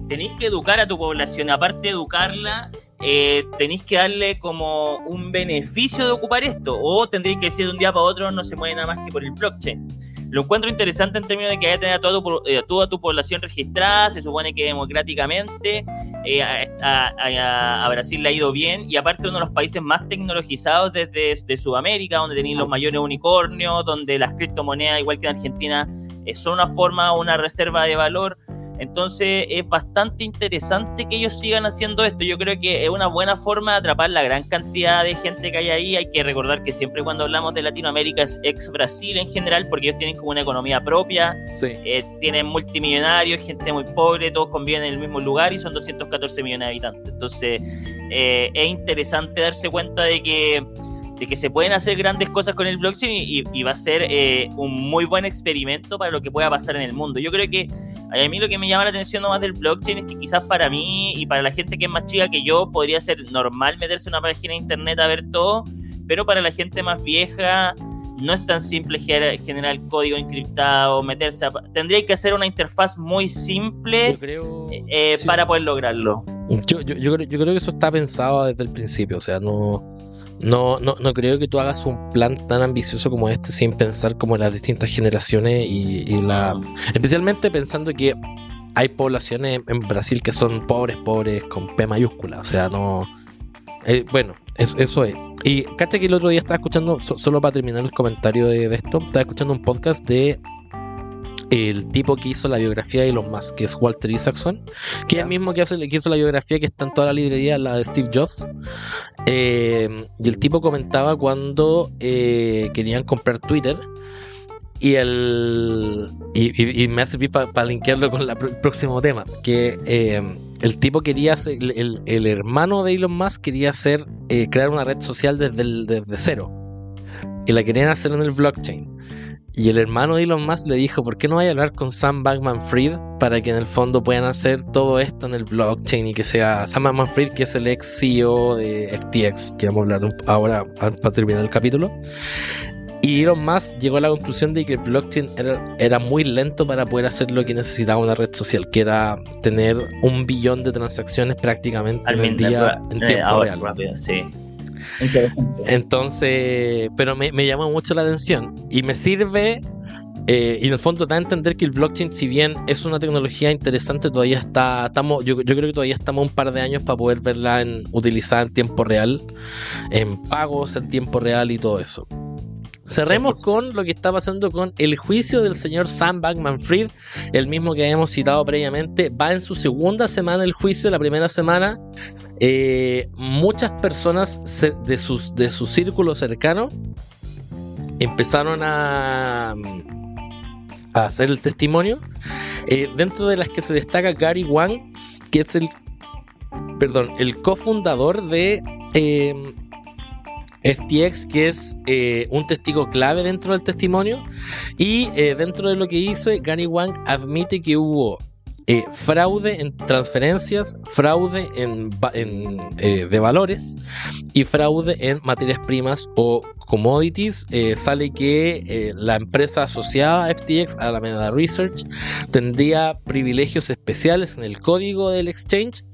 tenéis que educar a tu población. Aparte de educarla, tenéis que darle como un beneficio de ocupar esto, o tendréis que decir de un día para otro no se mueve nada más que por el blockchain. Lo encuentro interesante en términos de que hay que tener a toda tu población registrada, se supone que democráticamente. A Brasil le ha ido bien, y aparte uno de los países más tecnologizados desde Sudamérica, donde tenéis los mayores unicornios, donde las criptomonedas, igual que en Argentina, son una forma, una reserva de valor. Entonces es bastante interesante que ellos sigan haciendo esto. Yo creo que es una buena forma de atrapar la gran cantidad de gente que hay ahí. Hay que recordar que siempre cuando hablamos de Latinoamérica es ex Brasil en general, porque ellos tienen como una economía propia. Sí. Tienen multimillonarios, gente muy pobre, todos conviven en el mismo lugar y son 214 millones de habitantes. Entonces es interesante darse cuenta de que se pueden hacer grandes cosas con el blockchain, y va a ser un muy buen experimento para lo que pueda pasar en el mundo. Yo creo que a mí lo que me llama la atención nomás del blockchain es que quizás para mí y para la gente que es más chica que yo podría ser normal meterse en una página de internet a ver todo, pero para la gente más vieja no es tan simple generar código encriptado, tendría que hacer una interfaz muy simple para poder lograrlo. Yo creo que eso está pensado desde el principio, o sea, no creo que tú hagas un plan tan ambicioso como este sin pensar como en las distintas generaciones especialmente pensando que hay poblaciones en Brasil que son pobres con P mayúscula, o sea, eso es. Y cacha que el otro día estaba escuchando, solo para terminar el comentario de esto, estaba escuchando un podcast de el tipo que hizo la biografía de Elon Musk, que es Walter Isaacson, que es el mismo que hizo la biografía que está en toda la librería, la de Steve Jobs. Y el tipo comentaba cuando querían comprar Twitter, y me hace servir para linkearlo con el próximo tema, que el tipo quería hacer, el hermano de Elon Musk quería crear una red social desde cero, y la querían hacer en el blockchain. Y el hermano de Elon Musk le dijo, ¿por qué no vaya a hablar con Sam Bankman-Fried para que en el fondo puedan hacer todo esto en el blockchain? Y que sea Sam Bankman-Fried, que es el ex CEO de FTX, que vamos a hablar ahora para terminar el capítulo. Y Elon Musk llegó a la conclusión de que el blockchain era muy lento para poder hacer lo que necesitaba una red social, que era tener 1 billón de transacciones prácticamente en el día en tiempo real. Rápido, sí. Entonces, pero me llamó mucho la atención y me sirve, y en el fondo da a entender que el blockchain, si bien es una tecnología interesante, todavía yo creo que todavía estamos un par de años para poder verla utilizada en tiempo real, en pagos en tiempo real y todo eso. Cerremos con lo que está pasando con el juicio del señor Sam Bankman-Fried, el mismo que habíamos citado previamente. Va en su segunda semana el juicio. La primera semana muchas personas de su círculo cercano empezaron a hacer el testimonio, dentro de las que se destaca Gary Wang, que es el cofundador de FTX, que es un testigo clave dentro del testimonio. Y dentro de lo que dice, Gary Wang admite que hubo fraude en transferencias, fraude de valores y fraude en materias primas o commodities. Sale que la empresa asociada a FTX, Alameda Research, tendría privilegios especiales en el código del exchange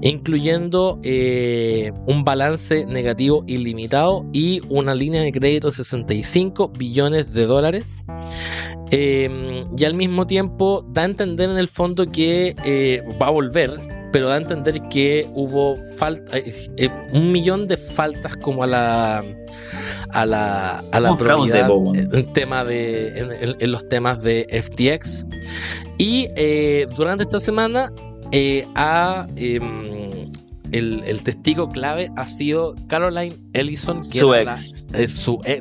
incluyendo un balance negativo ilimitado y una línea de crédito de 65 billones de dólares. Y al mismo tiempo da a entender en el fondo que va a volver, pero da a entender que hubo 1 millón de faltas como a la propiedad en los temas de FTX. Y durante esta semana el testigo clave ha sido Caroline Ellison, que era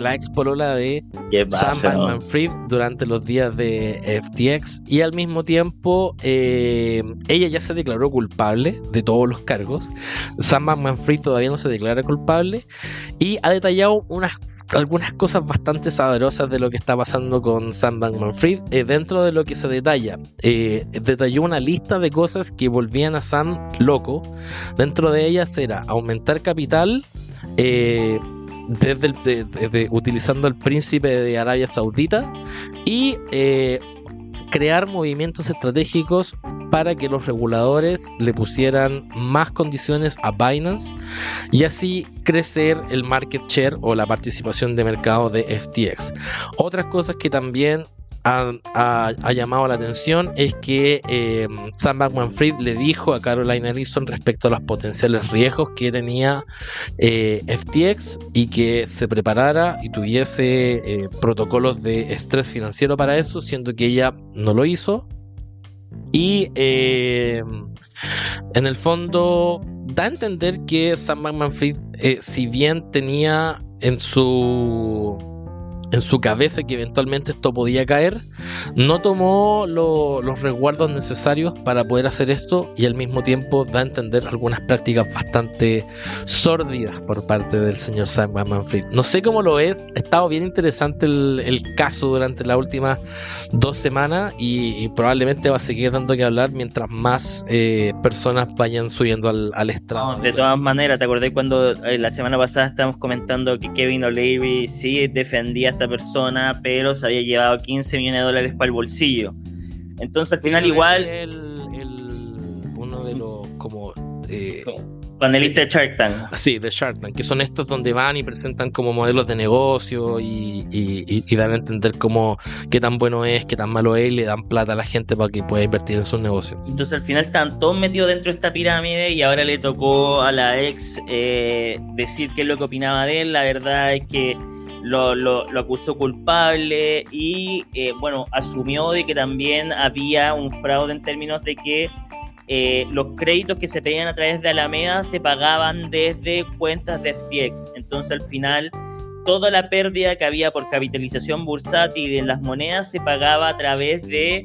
la ex polola de Sam Bankman-Fried durante los días de FTX, y al mismo tiempo ella ya se declaró culpable de todos los cargos. Sam Bankman-Fried todavía no se declara culpable y ha detallado algunas cosas bastante sabrosas de lo que está pasando con Sam Bankman-Fried. Dentro de lo que se detalló una lista de cosas que volvían a Sam loco. Dentro de ellas era aumentar capital utilizando al príncipe de Arabia Saudita y crear movimientos estratégicos para que los reguladores le pusieran más condiciones a Binance y así crecer el market share o la participación de mercado de FTX. Otras cosas que también ha llamado la atención es que Sam Bankman-Fried le dijo a Caroline Ellison respecto a los potenciales riesgos que tenía FTX y que se preparara y tuviese protocolos de estrés financiero para eso, siendo que ella no lo hizo. Y en el fondo da a entender que Sam Bankman-Fried, si bien tenía en su cabeza que eventualmente esto podía caer, no tomó los resguardos necesarios para poder hacer esto, y al mismo tiempo da a entender algunas prácticas bastante sórdidas por parte del señor Sam Bankman-Fried. No sé cómo lo es, ha estado bien interesante el caso durante las últimas 2 semanas y probablemente va a seguir dando que hablar mientras más personas vayan subiendo al estrado. No, de todas maneras, ¿te acordás cuando la semana pasada estábamos comentando que Kevin O'Leary sí defendía a esta persona, pero se había llevado 15 millones de dólares para el bolsillo? Entonces al final igual uno de los como panelista de Shark Tank. Sí, de Shark Tank, que son estos donde van y presentan como modelos de negocio y dan a entender como qué tan bueno es, qué tan malo es, y le dan plata a la gente para que pueda invertir en sus negocios. Entonces al final están todos metidos dentro de esta pirámide y ahora le tocó a la ex decir qué es lo que opinaba de él. La verdad es que lo acusó culpable y bueno, asumió de que también había un fraude en términos de que los créditos que se pedían a través de Alameda se pagaban desde cuentas de FTX. Entonces al final toda la pérdida que había por capitalización bursátil de las monedas se pagaba a través de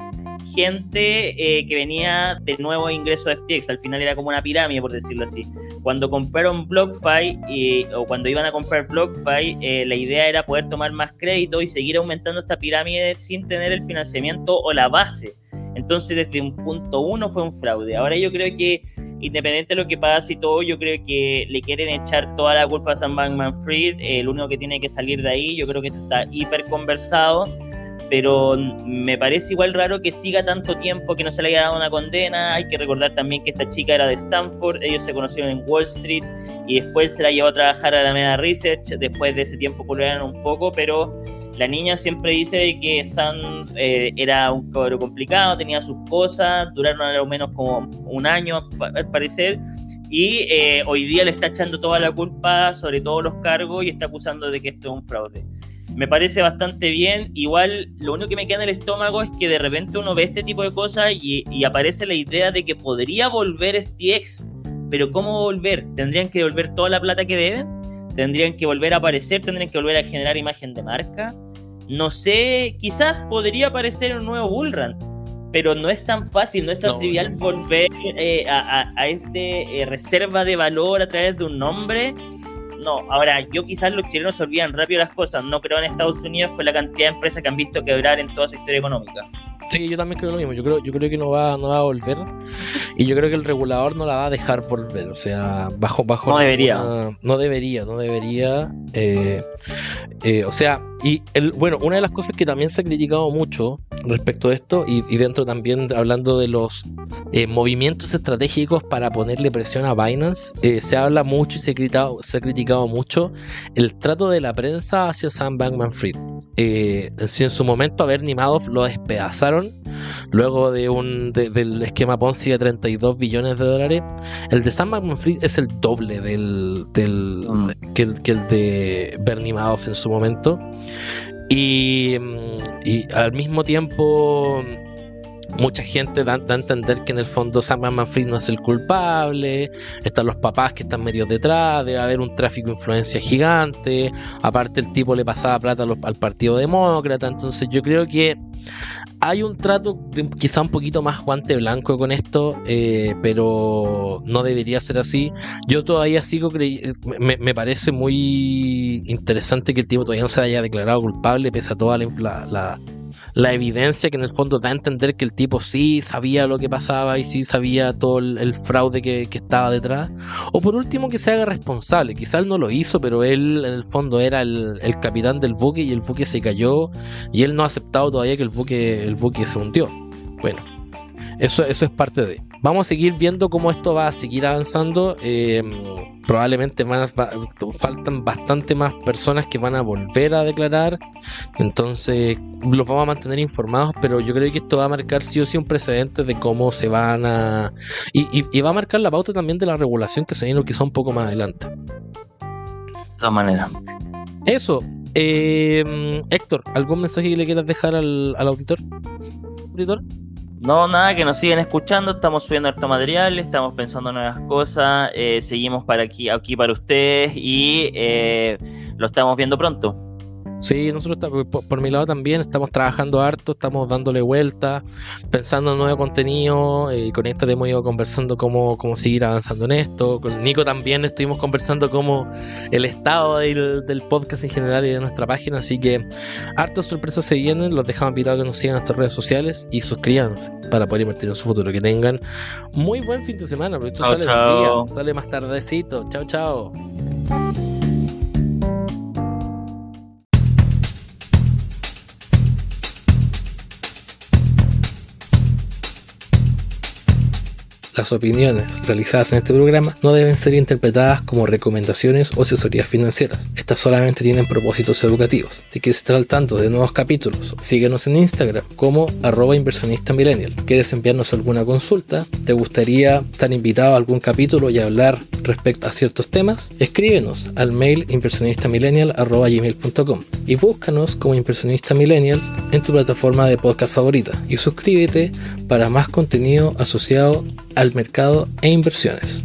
gente que venía de nuevo ingreso de FTX. Al final era como una pirámide, por decirlo así. Cuando compraron BlockFi o cuando iban a comprar BlockFi, la idea era poder tomar más crédito y seguir aumentando esta pirámide sin tener el financiamiento o la base. Entonces desde un punto uno fue un fraude. Ahora yo creo que independiente de lo que pase y todo, yo creo que le quieren echar toda la culpa a Sam Bankman-Fried. El único que tiene que salir de ahí, yo creo que esto está hiper conversado, pero me parece igual raro que siga tanto tiempo, que no se le haya dado una condena. Hay que recordar también que esta chica era de Stanford, ellos se conocieron en Wall Street y después se la llevó a trabajar a la Alameda Research. Después de ese tiempo colaboraron un poco, pero la niña siempre dice de que Sam era un cabrón complicado, tenía sus cosas, duraron al menos como un año al parecer, y hoy día le está echando toda la culpa sobre todos los cargos y está acusando de que esto es un fraude. Me parece bastante bien. Igual lo único que me queda en el estómago es que de repente uno ve este tipo de cosas y aparece la idea de que podría volver FTX, pero ¿cómo volver? ¿Tendrían que devolver toda la plata que deben? ¿Tendrían que volver a aparecer? ¿Tendrían que volver a generar imagen de marca? No sé, quizás podría aparecer un nuevo bullrun, pero no es tan fácil, no es tan trivial volver a este reserva de valor a través de un nombre. No, ahora, yo quizás los chilenos se olvidan rápido las cosas, no creo en Estados Unidos con la cantidad de empresas que han visto quebrar en toda su historia económica. Sí, yo también creo lo mismo. Yo creo que no va a volver, y yo creo que el regulador no la va a dejar volver. O sea, bajo no debería. No debería. O sea, bueno, una de las cosas que también se ha criticado mucho respecto de esto, y dentro también hablando de movimientos estratégicos para ponerle presión a Binance. Se habla mucho y se ha criticado mucho el trato de la prensa hacia Sam Bankman-Fried. Si en su momento a Bernie Madoff lo despedazaron luego del esquema Ponzi de 32 billones de dólares, el de Sam Bankman-Fried es el doble que el de Bernie Madoff en su momento. Y al mismo tiempo mucha gente da a entender que en el fondo Sam Bankman-Fried no es el culpable, están los papás que están medio detrás, debe haber un tráfico de influencia gigante, aparte el tipo le pasaba plata al Partido Demócrata. Entonces yo creo que hay un trato quizá un poquito más guante blanco con esto, pero no debería ser así. Yo todavía sigo me parece muy interesante que el tipo todavía no se haya declarado culpable pese a toda la evidencia que en el fondo da a entender que el tipo sí sabía lo que pasaba y sí sabía todo el fraude que estaba detrás. O por último que se haga responsable. Quizá él no lo hizo, pero él en el fondo era el capitán del buque y el buque se cayó y él no ha aceptado todavía que el buque se hundió. Bueno, eso es parte de... Vamos a seguir viendo cómo esto va a seguir avanzando. Probablemente faltan bastante más personas que van a volver a declarar. Entonces los vamos a mantener informados, pero yo creo que esto va a marcar sí o sí un precedente de cómo se van a... Y va a marcar la pauta también de la regulación que se viene quizá un poco más adelante. De todas maneras. Eso. Héctor, ¿algún mensaje que le quieras dejar al auditor? ¿Auditor? No, nada, que nos siguen escuchando, estamos subiendo harto material, estamos pensando nuevas cosas, seguimos aquí para ustedes y lo estamos viendo pronto. Sí, nosotros por mi lado también estamos trabajando harto, estamos dándole vuelta, pensando en nuevo contenido, y con Héctor hemos ido conversando cómo seguir avanzando en esto. Con Nico también estuvimos conversando cómo el estado del podcast en general y de nuestra página, así que hartas sorpresas se vienen. Los dejamos invitados a que nos sigan en nuestras redes sociales y suscríbanse para poder invertir en su futuro. Que tengan muy buen fin de semana, porque esto sale más tardecito. Chao, chao. Las opiniones realizadas en este programa no deben ser interpretadas como recomendaciones o asesorías financieras. Estas solamente tienen propósitos educativos. Si quieres estar al tanto de nuevos capítulos, síguenos en Instagram como @inversionistamillennial. ¿Quieres enviarnos alguna consulta? ¿Te gustaría estar invitado a algún capítulo y hablar respecto a ciertos temas? Escríbenos al mail inversionistamillennial@gmail.com y búscanos como Inversionista Millennial en tu plataforma de podcast favorita y suscríbete para más contenido asociado al mercado e inversiones.